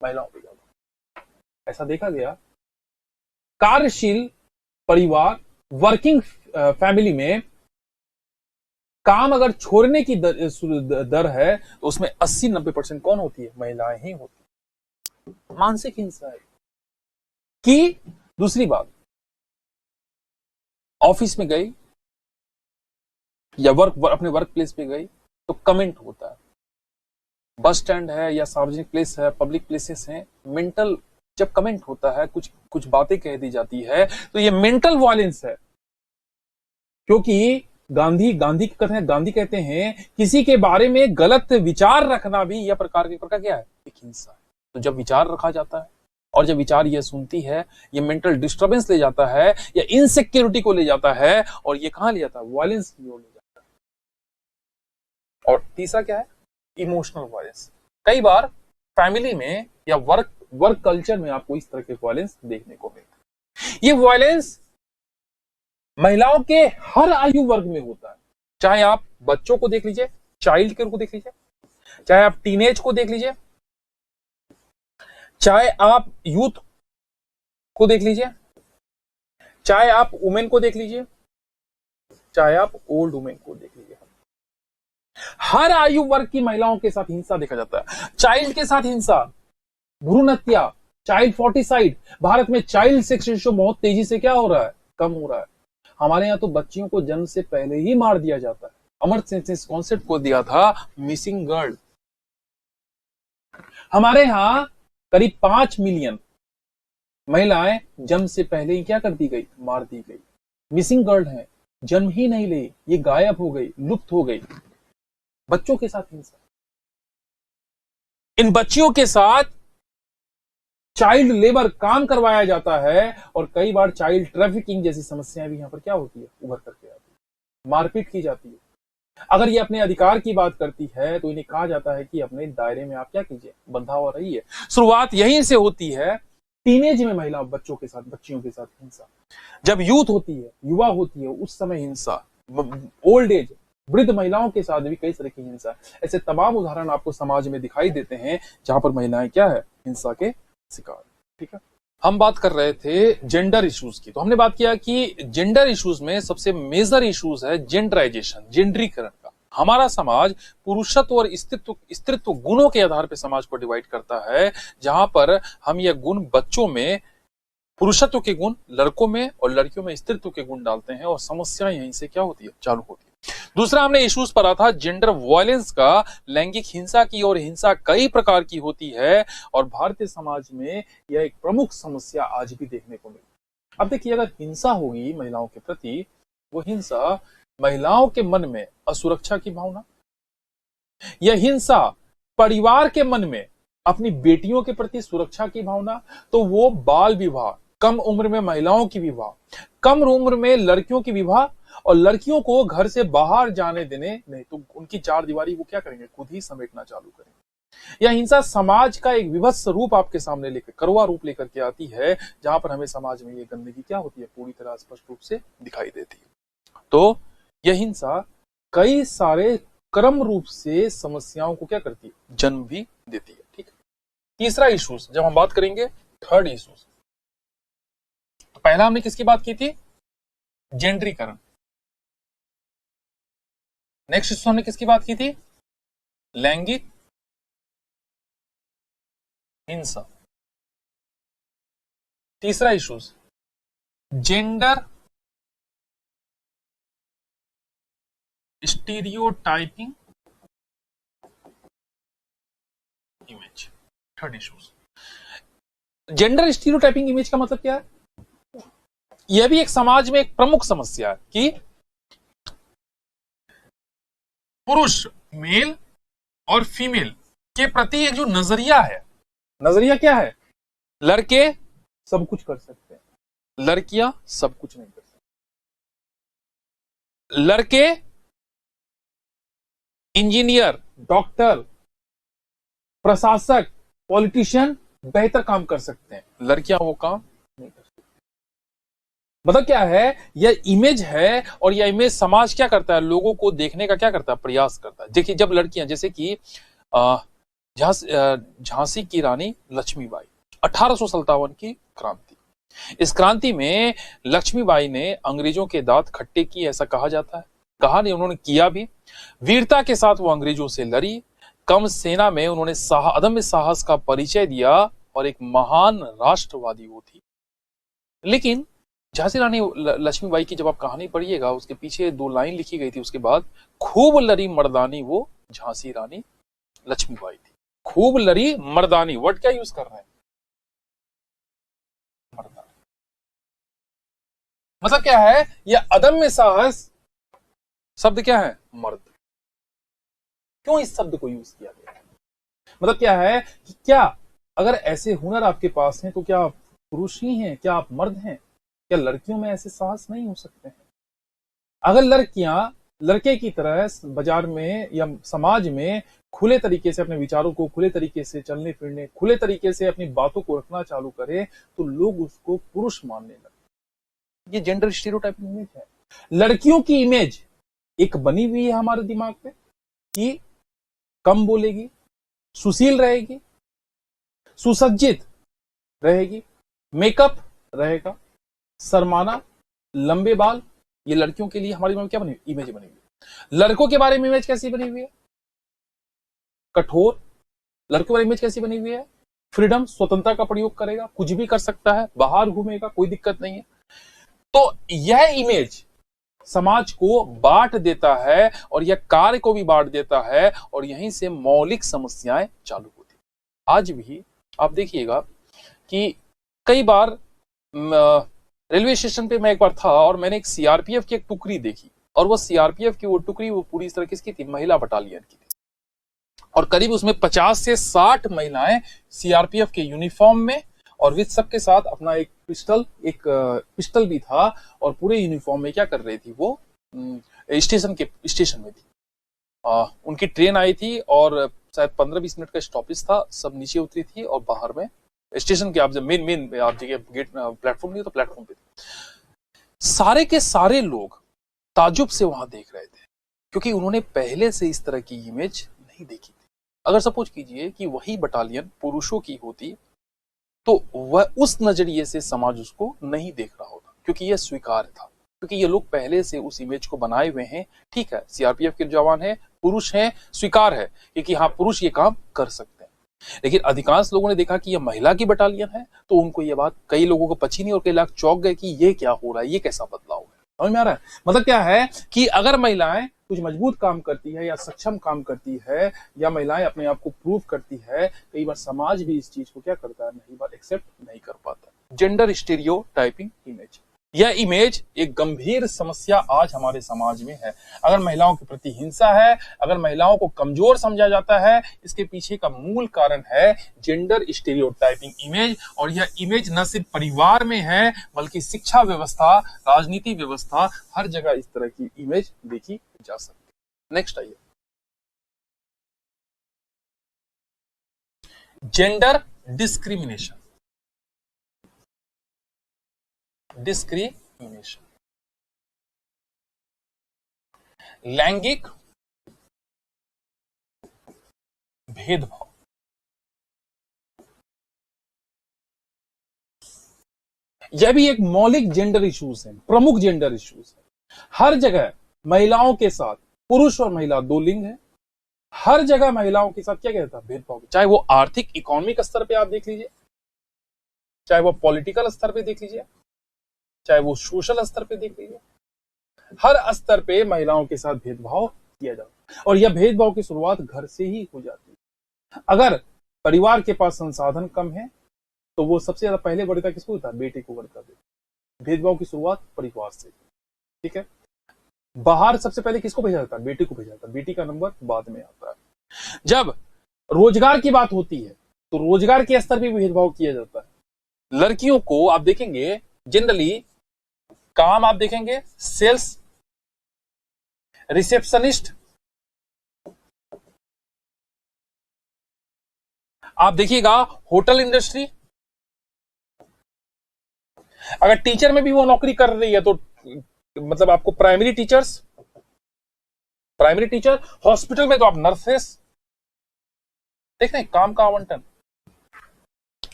महिलाओं पे होगा। ऐसा देखा गया। कार्यशील परिवार, वर्किंग फैमिली में काम अगर छोड़ने की दर है तो उसमें 80-90% कौन होती है? महिलाएं ही होती है। मानसिक हिंसा है। कि दूसरी बात, ऑफिस में गई या अपने वर्क प्लेस पे गई तो कमेंट होता है। बस स्टैंड है या सार्वजनिक प्लेस है, पब्लिक प्लेसेस हैं, मेंटल जब कमेंट होता है, कुछ बातें कह दी जाती है तो ये मेंटल वायलेंस है। क्योंकि गांधी कहते हैं किसी के बारे में गलत विचार रखना भी यह प्रकार क्या है? एक हिंसा है। तो जब विचार रखा जाता है और जब विचार ये सुनती है, ये मेंटल डिस्टर्बेंस ले जाता है या इनसिक्योरिटी को ले जाता है, और ये कहां ले जाता है? वायलेंस की ओर ले जाता है। और तीसरा क्या है? Emotional violence. कई बार फैमिली में या वर्क कल्चर में आपको इस तरह के वायलेंस देखने को मिलता है। ये वायलेंस महिलाओं के हर आयु वर्ग में होता है। चाहे आप बच्चों को देख लीजिए, चाइल्ड केयर को देख लीजिए, चाहे आप टीनेज को देख लीजिए, चाहे आप यूथ को देख लीजिए, चाहे आप वुमेन को देख लीजिए, चाहे आप ओल्ड वुमेन को देख लीजिए। हर आयु वर्ग की महिलाओं के साथ हिंसा देखा जाता है। चाइल्ड के साथ हिंसा, भ्रूण हत्या, चाइल्ड फोर्टिसाइड। भारत में चाइल्ड सेक्स रेशियो बहुत तेजी से क्या हो रहा है? कम हो रहा है। हमारे यहां तो बच्चियों को जन्म से पहले ही मार दिया जाता है। अमर्त्य सेन ने इस कॉन्सेप्ट को दिया था, मिसिंग गर्ल। हमारे यहां करीब 5 मिलियन महिलाएं जन्म से पहले ही क्या कर दी गई? मार दी गई। मिसिंग गर्ल है, जन्म ही नहीं ले, ये गायब हो गई, लुप्त हो गई। बच्चों के साथ हिंसा, इन बच्चियों के साथ चाइल्ड लेबर काम करवाया जाता है, और कई बार चाइल्ड ट्रैफिकिंग जैसी समस्याएं भी यहां पर क्या होती है? उभर करके आती है। मारपीट की जाती है। अगर ये अपने अधिकार की बात करती है तो इन्हें कहा जाता है कि अपने दायरे में आप क्या कीजिए? बंधा हुआ रहिए। शुरुआत यहीं से होती है, टीनेज में महिला बच्चों के साथ, बच्चियों के साथ हिंसा। जब यूथ होती है, युवा होती है, उस समय हिंसा। ओल्ड एज, वृद्ध महिलाओं के साथ भी कई तरह की हिंसा। ऐसे तमाम उदाहरण आपको समाज में दिखाई देते हैं जहां पर महिलाएं क्या है? हिंसा के शिकार। ठीक है, हम बात कर रहे थे जेंडर इश्यूज की। तो हमने बात किया कि जेंडर इश्यूज में सबसे मेजर इश्यूज है जेंडराइजेशन, जेंडरीकरण का। हमारा समाज पुरुषत्व और स्त्रीत्व गुणों के आधार पर समाज को डिवाइड करता है, जहां पर हम यह गुण बच्चों में पुरुषत्व के गुण, लड़कों में और लड़कियों में स्त्रीत्व के गुण डालते हैं, और समस्या यहीं से क्या होती है? चालू होती है। दूसरा हमने इश्यूज पढ़ा था जेंडर वायलेंस का, लैंगिक हिंसा की। और हिंसा कई प्रकार की होती है, और भारतीय समाज में यह एक प्रमुख समस्या आज भी देखने को मिलती। अब देखिए, अगर हिंसा होगी महिलाओं के प्रति, वो हिंसा महिलाओं के मन में असुरक्षा की भावना, यह हिंसा परिवार के मन में अपनी बेटियों के प्रति सुरक्षा की भावना, तो वो बाल विवाह, कम उम्र में महिलाओं की विवाह, कम उम्र में लड़कियों की विवाह, और लड़कियों को घर से बाहर जाने देने नहीं, तो उनकी चार दीवारी वो क्या करेंगे? खुद ही समेटना चालू करेंगे। यह हिंसा समाज का एक विभत्स रूप आपके सामने लेकर, कड़वा रूप लेकर के आती है, जहां पर हमें समाज में ये गंदगी क्या होती है? पूरी तरह स्पष्ट रूप से दिखाई देती है। तो यह हिंसा कई सारे क्रम रूप से समस्याओं को क्या करती है? जन्म भी देती है। ठीक है, तीसरा इश्यूज जब हम बात करेंगे, थर्ड इश्यूज, तो पहला हमने किसकी बात की थी? जेंडरीकरण। नेक्स्ट इश्यू हमने किसकी बात की थी? लैंगिक हिंसा। तीसरा issues gender stereotyping image. Third issues gender stereotyping image का मतलब क्या है? यह भी एक समाज में एक प्रमुख समस्या है कि पुरुष, मेल और फीमेल के प्रति एक जो नजरिया है, नजरिया क्या है? लड़के सब कुछ कर सकते हैं, लड़कियां सब कुछ नहीं कर सकती। लड़के इंजीनियर, डॉक्टर, प्रशासक, पॉलिटिशियन बेहतर काम कर सकते हैं, लड़कियां वो काम नहीं कर सकती। मतलब क्या है? यह इमेज है, और यह इमेज समाज क्या करता है? लोगों को देखने का क्या करता है? प्रयास करता है। देखिए, जब लड़कियां, जैसे कि झांसी की रानी लक्ष्मीबाई, 1857 की क्रांति। इस क्रांति में लक्ष्मीबाई ने अंग्रेजों के दांत खट्टे किए, ऐसा कहा जाता है। कहा नहीं, उन्होंने किया भी। वीरता के साथ वो अंग्रेजों से लड़ी। कम सेना में उन्होंने अदम्य साहस का परिचय दिया, और एक महान राष्ट्रवादी वो थी। लेकिन झांसी रानी लक्ष्मीबाई की जब आप कहानी पढ़िएगा, उसके पीछे 2 लाइन लिखी गई थी उसके बाद, खूब लड़ी मर्दानी वो झांसी रानी लक्ष्मीबाई थी। खूब लड़ी मर्दानी, वर्ड क्या यूज कर रहे हैं? मर्दानी। मतलब क्या है? यह अदम्य साहस शब्द क्या है? मर्द। क्यों इस शब्द को यूज किया गया? मतलब क्या है कि क्या अगर ऐसे हुनर आपके पास हैं तो क्या आप पुरुष ही हैं, क्या आप मर्द हैं? क्या लड़कियों में ऐसे साहस नहीं हो सकते हैं? अगर लड़कियां लड़के की तरह बाजार में या समाज में खुले तरीके से अपने विचारों को, खुले तरीके से चलने फिरने, खुले तरीके से अपनी बातों को रखना चालू करे तो लोग उसको पुरुष मानने लगे। ये जेंडर स्टीरियोटाइपिंग इमेज है। लड़कियों की इमेज एक बनी हुई है हमारे दिमाग में कि कम बोलेगी, सुशील रहेगी, सुसज्जित रहेगी, मेकअप रहेगा, शर्माना, लंबे बाल, ये लड़कियों के लिए हमारे दिमाग में क्या बनी इमेज बनी हुई है। लड़कों के बारे में इमेज कैसी बनी हुई है? कठोर। लड़कों के बारे में इमेज कैसी बनी हुई है? फ्रीडम, स्वतंत्रता का प्रयोग करेगा, कुछ भी कर सकता है, बाहर घूमेगा, कोई दिक्कत नहीं है। तो यह इमेज समाज को बांट देता है और यह कार्य को भी बांट देता है और यहीं से मौलिक समस्याएं चालू होती हैं। आज भी आप देखिएगा कि कई बार रेलवे स्टेशन पे मैं एक बार था और मैंने एक सीआरपीएफ की एक टुकड़ी देखी और वो सीआरपीएफ की वो टुकड़ी वो पूरी तरह किसकी थी? महिला बटालियन की थी और करीब उसमें 50 से 60 महिलाएं सीआरपीएफ के यूनिफॉर्म में और विद सबके साथ अपना एक पिस्टल भी था और पूरे यूनिफॉर्म में क्या कर रही थी? वो स्टेशन में थी। उनकी ट्रेन आई थी और शायद 15-20 मिनट का स्टॉपेज था, सब नीचे उतरी थी और बाहर में स्टेशन के आप जब मेन आप जगह गेट प्लेटफॉर्म नहीं तो प्लेटफॉर्म पे सारे के सारे लोग ताजुब से वहां देख रहे थे क्योंकि उन्होंने पहले से इस तरह की इमेज नहीं देखी थी। अगर सपोज कीजिए कि वही बटालियन पुरुषों की होती तो वह उस नजरिए से समाज उसको नहीं देख रहा होता क्योंकि यह स्वीकार था, क्योंकि ये लोग पहले से उस इमेज को बनाए हुए हैं। ठीक है, सीआरपीएफ के जवान हैं, पुरुष हैं, स्वीकार है कि हाँ पुरुष ये काम कर सकते हैं। लेकिन अधिकांश लोगों ने देखा कि यह महिला की बटालियन है तो उनको यह बात, कई लोगों को पची नहीं और कई लोग चौंक गए कि ये क्या हो रहा है, ये कैसा बदलाव है। समझ में आ रहा है? मतलब क्या है कि अगर महिलाएं कुछ मजबूत काम करती है या सक्षम काम करती है या महिलाएं अपने आप को प्रूव करती है, कई बार समाज भी इस चीज को क्या करता है, नहीं बार एक्सेप्ट नहीं कर पाता। जेंडर स्टीरियोटाइपिंग इमेज, यह इमेज एक गंभीर समस्या आज हमारे समाज में है। अगर महिलाओं के प्रति हिंसा है, अगर महिलाओं को कमजोर समझा जाता है, इसके पीछे का मूल कारण है जेंडर स्टीरियोटाइपिंग इमेज। और यह इमेज न सिर्फ परिवार में है बल्कि शिक्षा व्यवस्था, राजनीति व्यवस्था, हर जगह इस तरह की इमेज देखी जा सकती है। नेक्स्ट आइए, जेंडर डिस्क्रिमिनेशन। लैंगिक भेदभाव, यह भी एक मौलिक जेंडर इश्यूज है, प्रमुख जेंडर इश्यूज है। हर जगह महिलाओं के साथ, पुरुष और महिला दो लिंग है, हर जगह महिलाओं के साथ क्या कहता है? भेदभाव। चाहे वो आर्थिक इकोनॉमिक स्तर पे आप देख लीजिए, चाहे वो पॉलिटिकल स्तर पे देख लीजिए, चाहे वो सोशल स्तर पे देख लीजिए, हर स्तर पे महिलाओं के साथ भेदभाव किया जाता है। और यह भेदभाव की शुरुआत घर से ही हो जाती है। अगर परिवार के पास संसाधन कम है तो वो सबसे ज्यादा पहले वरीयता किसको देता है? बेटे को वरीयता देता है। भेदभाव की शुरुआत परिवार से, ठीक है। बाहर सबसे पहले किसको भेजा जाता है? बेटे को भेजा जाता है, बेटी का नंबर बाद में आता है। जब रोजगार की बात होती है तो रोजगार के स्तर पर भेदभाव किया जाता है। लड़कियों को आप देखेंगे जनरली काम आप देखेंगे सेल्स, रिसेप्शनिस्ट, आप देखिएगा होटल इंडस्ट्री। अगर टीचर में भी वो नौकरी कर रही है तो मतलब आपको प्राइमरी टीचर, हॉस्पिटल में तो आप नर्सेस देख रहे हैं। काम का आवंटन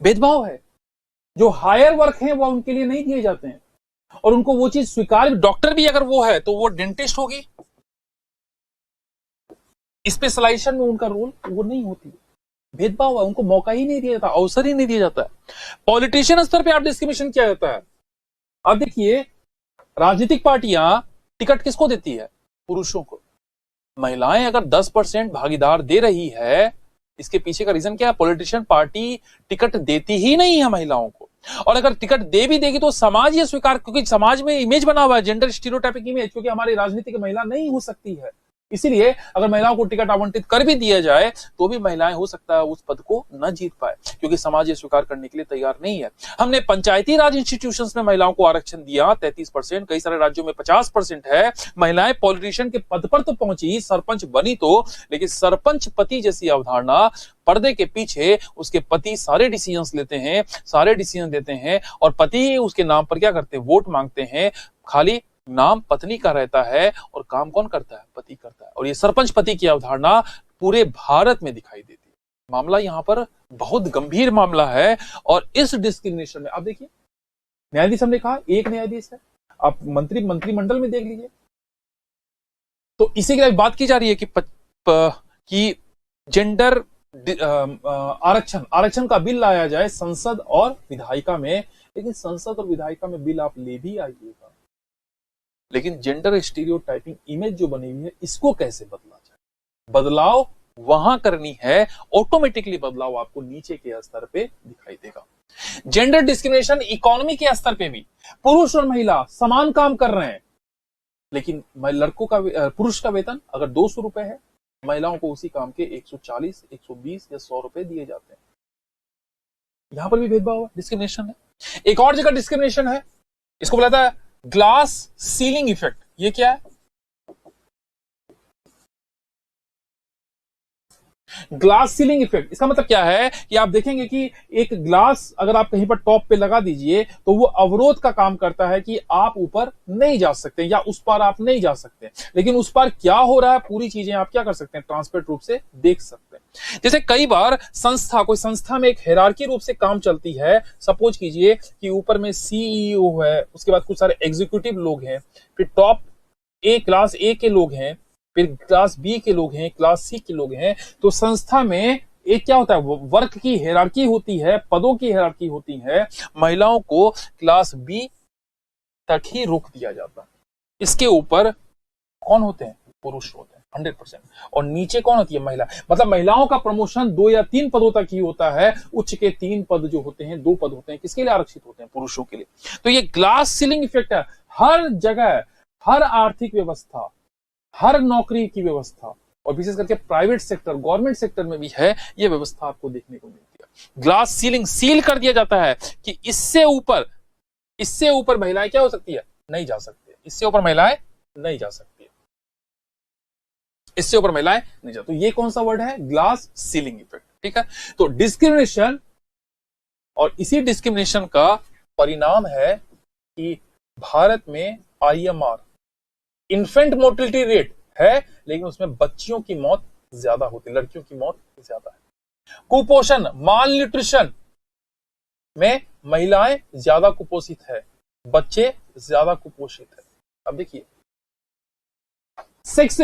भेदभाव है। जो हायर वर्क है वो उनके लिए नहीं दिए जाते हैं और उनको वो चीज स्वीकार, डॉक्टर भी अगर वो है तो वो डेंटिस्ट होगी, स्पेशलाइजेशन में उनका रोल वो नहीं होती। भेदभाव है, उनको मौका ही नहीं दिया जाता, अवसर ही नहीं दिया जाता है। पॉलिटिशियन स्तर पे आप डिस्क्रिमिनेशन किया जाता है। अब देखिए राजनीतिक पार्टियां टिकट किसको देती है? पुरुषों को। महिलाएं अगर 10% भागीदार दे रही है, इसके पीछे का रीजन क्या है? पॉलिटिशियन पार्टी टिकट देती ही नहीं है महिलाओं को। और अगर टिकट दे भी देगी तो समाज ये स्वीकार, क्योंकि समाज में इमेज बना हुआ है जेंडर स्टीरियोटाइपिक इमेज, क्योंकि हमारी राजनीति की महिला नहीं हो सकती है। इसीलिए अगर महिलाओं को टिकट आवंटित कर भी दिया जाए तो भी महिलाएं हो सकता है उस पद को न जीत पाए, क्योंकि समाज ये स्वीकार करने के लिए तैयार नहीं है। हमने पंचायती राज इंस्टीट्यूशंस में महिलाओं को आरक्षण दिया 33%, कई सारे राज्यों में 50% है। महिलाएं पॉलिटिशियन के पद पर तो पहुंची, सरपंच बनी तो, लेकिन सरपंच पति जैसी अवधारणा, पर्दे के पीछे उसके पति सारे डिसीजंस लेते हैं, सारे डिसीजन देते हैं, और पति उसके नाम पर क्या करते हैं, वोट मांगते हैं। खाली नाम पत्नी का रहता है और काम कौन करता है, पति करता है। और ये सरपंच पति की अवधारणा पूरे भारत में दिखाई देती है। मामला यहां पर बहुत गंभीर मामला है। और इस डिस्क्रिमिनेशन में आप देखिए, न्यायाधीश हमने कहा एक न्यायाधीश है, आप मंत्रिमंडल में देख लीजिए, तो इसी के लिए बात की जा रही है कि जेंडर आरक्षण का बिल लाया जाए संसद और विधायिका में। लेकिन संसद और विधायिका में बिल आप ले भी आइएगा, लेकिन जेंडर स्टीरियोटाइपिंग इमेज जो बनी हुई है, इसको कैसे बदला जाए? बदलाव वहां करनी है, ऑटोमेटिकली बदलाव आपको नीचे के स्तर पे दिखाई देगा। जेंडर डिस्क्रिमिनेशन इकोनॉमी के स्तर पे भी, पुरुष और महिला समान काम कर रहे हैं, लेकिन पुरुष का वेतन अगर 200 रुपए है, महिलाओं को उसी काम के 140, 120 या 100 रुपए दिए जाते हैं। यहां पर भी भेदभाव है, डिस्क्रिमिनेशन है। एक और जगह डिस्क्रिमिनेशन है, इसको बुलाता है ग्लास सीलिंग इफेक्ट। ये क्या है? ग्लास सीलिंग इफेक्ट, इसका मतलब क्या है कि आप देखेंगे कि एक ग्लास अगर आप कहीं पर टॉप पे लगा दीजिए तो वो अवरोध का काम करता है कि आप ऊपर नहीं जा सकते या उस पर आप नहीं जा सकते। लेकिन उस पर क्या हो रहा है, पूरी चीजें आप क्या कर सकते हैं, ट्रांसपेरेंट रूप से देख सकते हैं। जैसे कई बार कोई संस्था में एक हायरार्की रूप से काम चलती है। सपोज कीजिए कि ऊपर में सीईओ है, उसके बाद कुछ सारे एग्जीक्यूटिव लोग हैं, फिर टॉप क्लास ए के लोग हैं, फिर क्लास बी के लोग हैं, क्लास सी के लोग हैं। तो संस्था में एक क्या होता है, वर्क की हायरार्की होती है, पदों की हायरार्की होती है। महिलाओं को क्लास बी तक ही रोक दिया जाता है। इसके ऊपर कौन होते हैं, पुरुष होते हैं 100%, और नीचे कौन होती है, महिला। मतलब महिलाओं का प्रमोशन 2 या 3 पदों तक ही होता है। उच्च के 3 पद जो होते हैं, 2 पद होते हैं, किसके लिए आरक्षित होते हैं, पुरुषों के लिए। तो ये ग्लास सीलिंग इफेक्ट है। हर जगह, हर आर्थिक व्यवस्था, हर नौकरी की व्यवस्था, और विशेष करके प्राइवेट सेक्टर, गवर्नमेंट सेक्टर में भी है, ये व्यवस्था आपको देखने को मिलती है। ग्लास सीलिंग, सील कर दिया जाता है कि इससे ऊपर महिलाएं क्या हो सकती है, नहीं जा सकती। इससे ऊपर महिलाएं नहीं जा सकती, इससे ऊपर महिलाएं नहीं जा। तो ये कौन सा वर्ड है, ग्लास सीलिंग इफेक्ट। ठीक है, तो डिस्क्रिमिनेशन, और इसी डिस्क्रिमिनेशन का परिणाम है कि भारत में IMR, इन्फेंट मोर्टिलिटी रेट है, लेकिन उसमें बच्चियों की मौत ज्यादा होती है, लड़कियों की मौत ज्यादा है। कुपोषण, माल न्यूट्रिशन में महिलाएं ज्यादा कुपोषित है, बच्चे ज्यादा कुपोषित है। अब देखिए सेक्स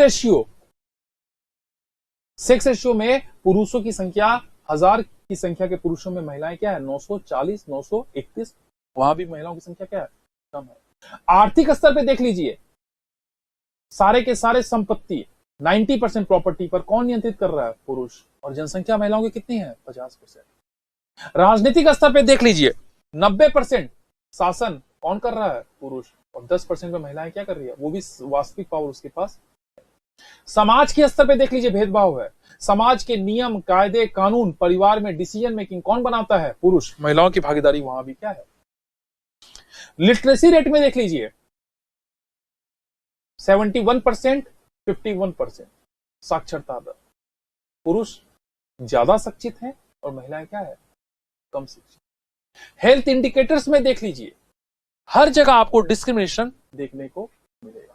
रेशियो में पुरुषों की संख्या, 1000 की संख्या के पुरुषों में महिलाएं क्या है, 940, 931। वहां भी महिलाओं की संख्या क्या है, कम है। आर्थिक स्तर पे देख लीजिए, सारे के सारे संपत्ति 90% प्रॉपर्टी पर कौन नियंत्रित कर रहा है, पुरुष, और जनसंख्या महिलाओं की कितनी है, 50%। राजनीतिक स्तर पे देख लीजिए, 90% शासन कौन कर रहा है, पुरुष, और 10% में महिलाएं क्या कर रही है, वो भी वास्तविक पावर उसके पास। समाज के स्तर पे देख लीजिए, भेदभाव है। समाज के नियम, कायदे, कानून, परिवार में डिसीजन मेकिंग कौन बनाता है, पुरुष। महिलाओं की भागीदारी वहां भी क्या है। लिटरेसी रेट में देख लीजिए, 71%, 51% साक्षरता दर, पुरुष ज्यादा शिक्षित हैं और महिलाएं क्या है, कम शिक्षित। हेल्थ इंडिकेटर्स में देख लीजिए, हर जगह आपको डिस्क्रिमिनेशन देखने को मिलेगा।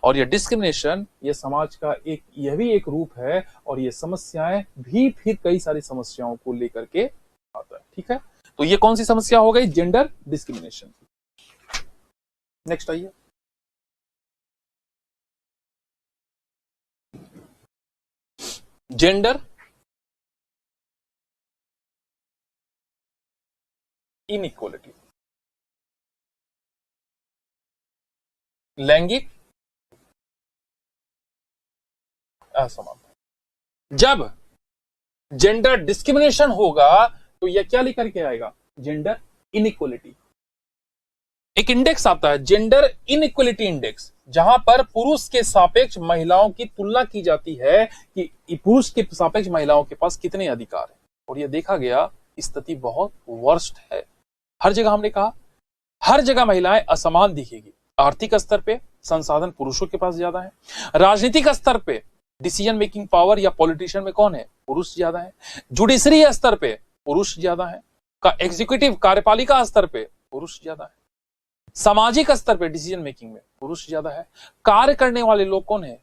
और यह डिस्क्रिमिनेशन, यह समाज का यह भी एक रूप है, और यह समस्याएं भी फिर कई सारी समस्याओं को लेकर के आता है। ठीक है, तो ये कौन सी समस्या हो गई, जेंडर डिस्क्रिमिनेशन। नेक्स्ट आइए, जेंडर इनइक्वालिटी, लैंगिक असमानता। जब जेंडर डिस्क्रिमिनेशन होगा तो यह क्या लेकर के आएगा, जेंडर इनइक्वालिटी। एक इंडेक्स आता है, जेंडर इनइक्वालिटी इंडेक्स, जहां पर पुरुष के सापेक्ष महिलाओं की तुलना की जाती है कि पुरुष के सापेक्ष महिलाओं के पास कितने अधिकार हैं, और यह देखा गया स्थिति बहुत वर्स्ट है। हर जगह हमने कहा, हर जगह महिलाएं असमान दिखेगी। आर्थिक स्तर पे संसाधन पुरुषों के पास ज्यादा है, राजनीतिक स्तर पे डिसीजन मेकिंग पावर या पॉलिटिशियन में कौन है, पुरुष ज्यादा है, जुडिशरी स्तर पे पुरुष ज्यादा है, का एग्जीक्यूटिव कार्यपालिका स्तर पे पुरुष ज्यादा है, सामाजिक स्तर पे डिसीजन मेकिंग में पुरुष ज्यादा है, कार्य करने वाले लोग कौन है,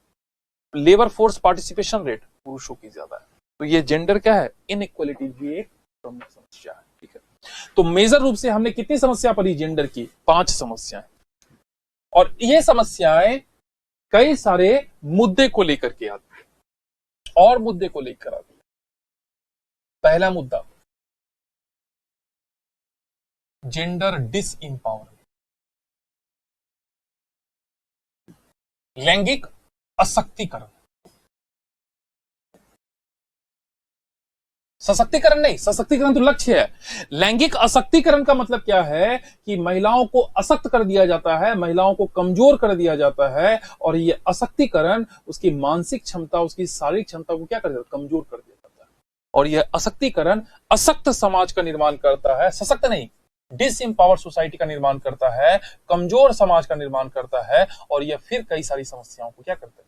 लेबर फोर्स पार्टिसिपेशन रेट पुरुषों की ज्यादा है। तो ये जेंडर क्या है, इनइक्वालिटी भी एक प्रमुख समस्या है। ठीक है, तो मेजर रूप से हमने कितनी समस्या पढ़ी जेंडर की, 5 समस्याएं, और ये समस्याएं कई सारे मुद्दे को लेकर के आती है और मुद्दे को लेकर आती है। पहला मुद्दा जेंडर डिसएम्पावरमेंट, लैंगिक असक्तिकरण। सशक्तिकरण नहीं, सशक्तिकरण तो लक्ष्य है। लैंगिक असक्तिकरण का मतलब क्या है कि महिलाओं को असक्त कर दिया जाता है, महिलाओं को कमजोर कर दिया जाता है, और ये असक्तिकरण उसकी मानसिक क्षमता, उसकी शारीरिक क्षमता को क्या कर देता है, कमजोर कर दिया जाता है। और यह असक्तिकरण असक्त समाज का निर्माण करता है, सशक्त नहीं, डिसएम्पावर्ड सोसाइटी का निर्माण करता है, कमजोर समाज का निर्माण करता है, और यह फिर कई सारी समस्याओं को क्या करता है।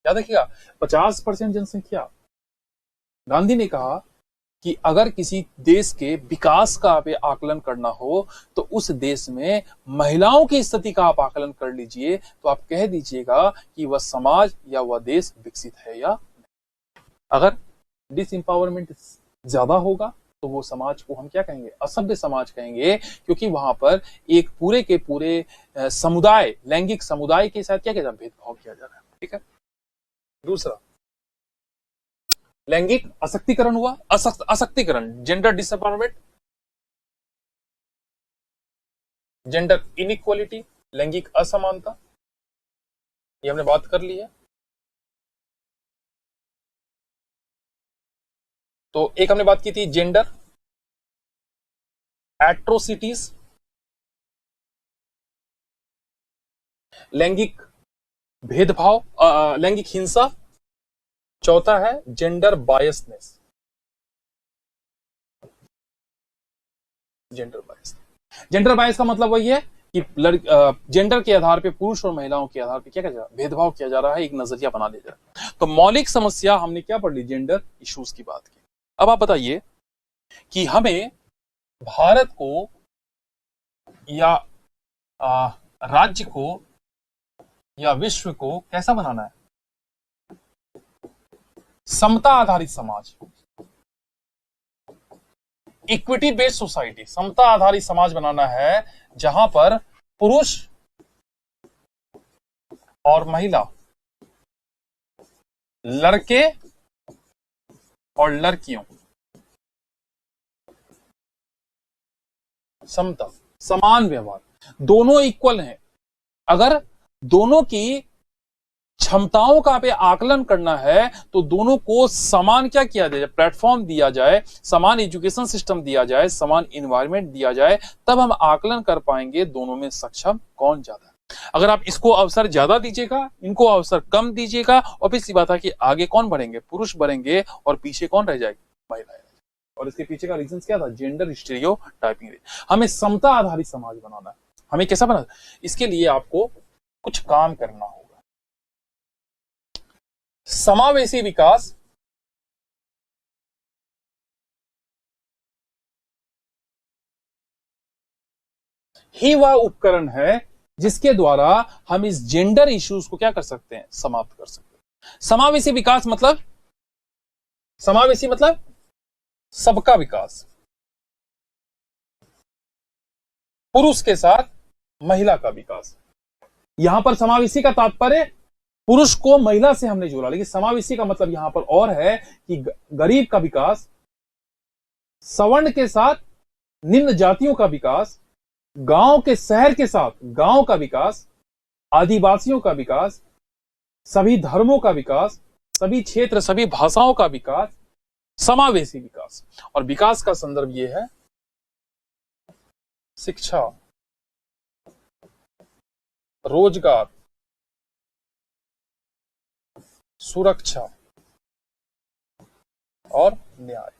याद रखिएगा, 50% जनसंख्या, गांधी ने कहा कि अगर किसी देश के विकास का आप आकलन करना हो तो उस देश में महिलाओं की स्थिति का आप आकलन कर लीजिए, तो आप कह दीजिएगा कि वह समाज या वह देश विकसित है या नहीं। अगर डिसएम्पावरमेंट ज्यादा होगा तो वो समाज को हम क्या कहेंगे, असभ्य समाज कहेंगे, क्योंकि वहां पर एक पूरे के पूरे समुदाय, लैंगिक समुदाय के साथ क्या किया जा रहा है, भेदभाव किया जा रहा है। ठीक है, दूसरा लैंगिक असक्तिकरण हुआ, असक्तिकरण, जेंडर डिसएम्पावरमेंट, जेंडर इनइक्वालिटी, लैंगिक असमानता, ये हमने बात कर ली है। तो एक हमने बात की थी जेंडर एट्रोसिटीज, लैंगिक भेदभाव, लैंगिक हिंसा। चौथा है gender biasness, gender bias. Gender bias का मतलब वही है कि जेंडर के आधार पे, पुरुष और महिलाओं के आधार पे क्या किया जा रहा है, भेदभाव किया जा रहा है, एक नजरिया बना लिया जा रहा है। तो मौलिक समस्या हमने क्या पढ़ ली, जेंडर इश्यूज की बात की। अब आप बताइए कि हमें भारत को या राज्य को या विश्व को कैसा बनाना है, समता आधारित समाज, इक्विटी बेस्ड सोसाइटी, समता आधारित समाज बनाना है, जहां पर पुरुष और महिला, लड़के और लड़कियों, समता, समान व्यवहार, दोनों इक्वल हैं। अगर दोनों की क्षमताओं का पे आकलन करना है तो दोनों को समान क्या किया जाए, प्लेटफॉर्म दिया जाए, समान एजुकेशन सिस्टम दिया जाए, समान इन्वायरमेंट दिया जाए, तब हम आकलन कर पाएंगे दोनों में सक्षम कौन ज्यादा है। अगर आप इसको अवसर ज्यादा दीजिएगा, इनको अवसर कम दीजिएगा, और फिर सी बात है कि आगे कौन बढ़ेंगे, पुरुष बढ़ेंगे, और पीछे कौन रह जाएगी, महिलाएं। और इसके पीछे का रीजन क्या था, जेंडर स्टीरियोटाइपिंग। हमें समता आधारित समाज बनाना है। हमें कैसा बनाना, इसके लिए आपको कुछ काम करना होगा। समावेशी विकास, ही वह उपकरण है जिसके द्वारा हम इस जेंडर इश्यूज को क्या कर सकते हैं, समाप्त कर सकते हैं। समावेशी विकास मतलब, समावेशी मतलब सबका विकास, पुरुष के साथ महिला का विकास। यहां पर समावेशी का तात्पर्य पुरुष को महिला से हमने जोड़ा, लेकिन समावेशी का मतलब यहां पर और है कि गरीब का विकास, सवर्ण के साथ निम्न जातियों का विकास, गांव के शहर के साथ गांव का विकास, आदिवासियों का विकास, सभी धर्मों का विकास, सभी क्षेत्र, सभी भाषाओं का विकास, समावेशी विकास। और विकास का संदर्भ यह है शिक्षा, रोजगार, सुरक्षा और न्याय।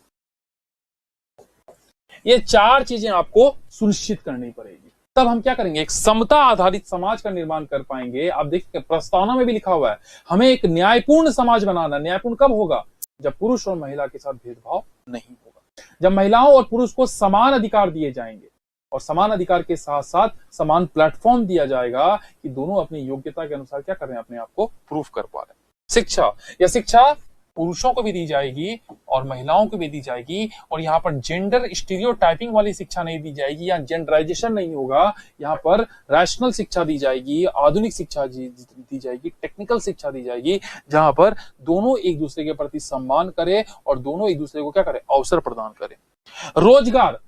ये चार चीजें आपको सुनिश्चित करनी पड़ेगी, तब हम क्या करेंगे, एक समता आधारित समाज का निर्माण कर पाएंगे। आप देखिए प्रस्तावना में भी लिखा हुआ है, हमें एक न्यायपूर्ण समाज बनाना। न्यायपूर्ण कब होगा, जब पुरुष और महिला के साथ भेदभाव नहीं होगा, जब महिलाओं और पुरुष को समान अधिकार दिए जाएंगे और समान अधिकार के साथ साथ समान प्लेटफॉर्म दिया जाएगा कि दोनों अपनी योग्यता के अनुसार क्या कर रहे हैं, अपने आप को प्रूव कर पा रहे हैं। शिक्षा, यह शिक्षा पुरुषों को भी दी जाएगी और महिलाओं को भी दी जाएगी, और यहाँ पर जेंडर स्टीरियोटाइपिंग वाली शिक्षा नहीं दी जाएगी, या जेंडराइजेशन नहीं होगा। यहाँ पर रैशनल शिक्षा दी जाएगी, आधुनिक शिक्षा दी जाएगी, टेक्निकल शिक्षा दी जाएगी, जहां पर दोनों एक दूसरे के प्रति सम्मान करें और दोनों एक दूसरे को क्या करें, अवसर प्रदान करें। रोजगार,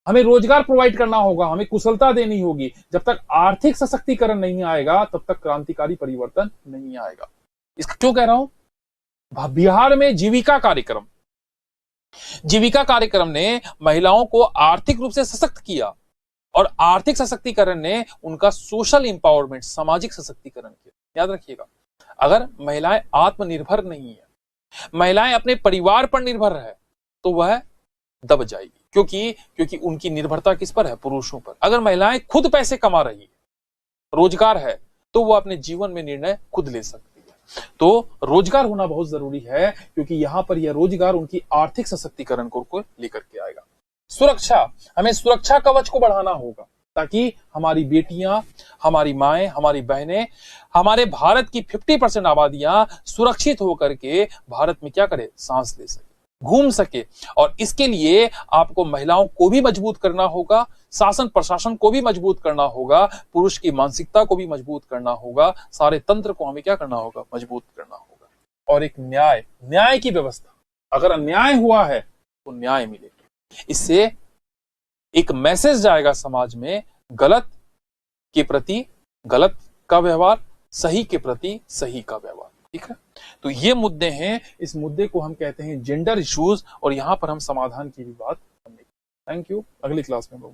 हमें रोजगार प्रोवाइड करना होगा, हमें कुशलता देनी होगी। जब तक आर्थिक सशक्तिकरण नहीं आएगा तब तक क्रांतिकारी परिवर्तन नहीं आएगा। इसका क्यों कह रहा हूं, बिहार में जीविका कार्यक्रम ने महिलाओं को आर्थिक रूप से सशक्त किया, और आर्थिक सशक्तिकरण ने उनका सोशल इंपावरमेंट, सामाजिक सशक्तिकरण किया। याद रखिएगा, अगर महिलाएं आत्मनिर्भर नहीं है, महिलाएं अपने परिवार पर निर्भर है, तो वह दब जाएगी, क्योंकि उनकी निर्भरता किस पर है, पुरुषों पर। अगर महिलाएं खुद पैसे कमा रही है, रोजगार है, तो वह अपने जीवन में निर्णय खुद ले सकती है। तो रोजगार होना बहुत जरूरी है, क्योंकि यहां पर यह रोजगार उनकी आर्थिक सशक्तिकरण को लेकर के आएगा। सुरक्षा, हमें सुरक्षा कवच को बढ़ाना होगा, ताकि हमारी बेटियां, हमारी माएं, हमारी बहनें, हमारे भारत की 50% आबादियां सुरक्षित होकर के भारत में क्या करे, सांस ले सके, घूम सके। और इसके लिए आपको महिलाओं को भी मजबूत करना होगा, शासन प्रशासन को भी मजबूत करना होगा, पुरुष की मानसिकता को भी मजबूत करना होगा, सारे तंत्र को हमें क्या करना होगा, मजबूत करना होगा। और एक न्याय की व्यवस्था, अगर अन्याय हुआ है तो न्याय मिलेगा। इससे एक मैसेज जाएगा समाज में, गलत के प्रति गलत का व्यवहार, सही के प्रति सही का व्यवहार। ठीक है, तो ये मुद्दे हैं, इस मुद्दे को हम कहते हैं जेंडर इश्यूज, और यहां पर हम समाधान की भी बात करेंगे। थैंक यू, अगली क्लास में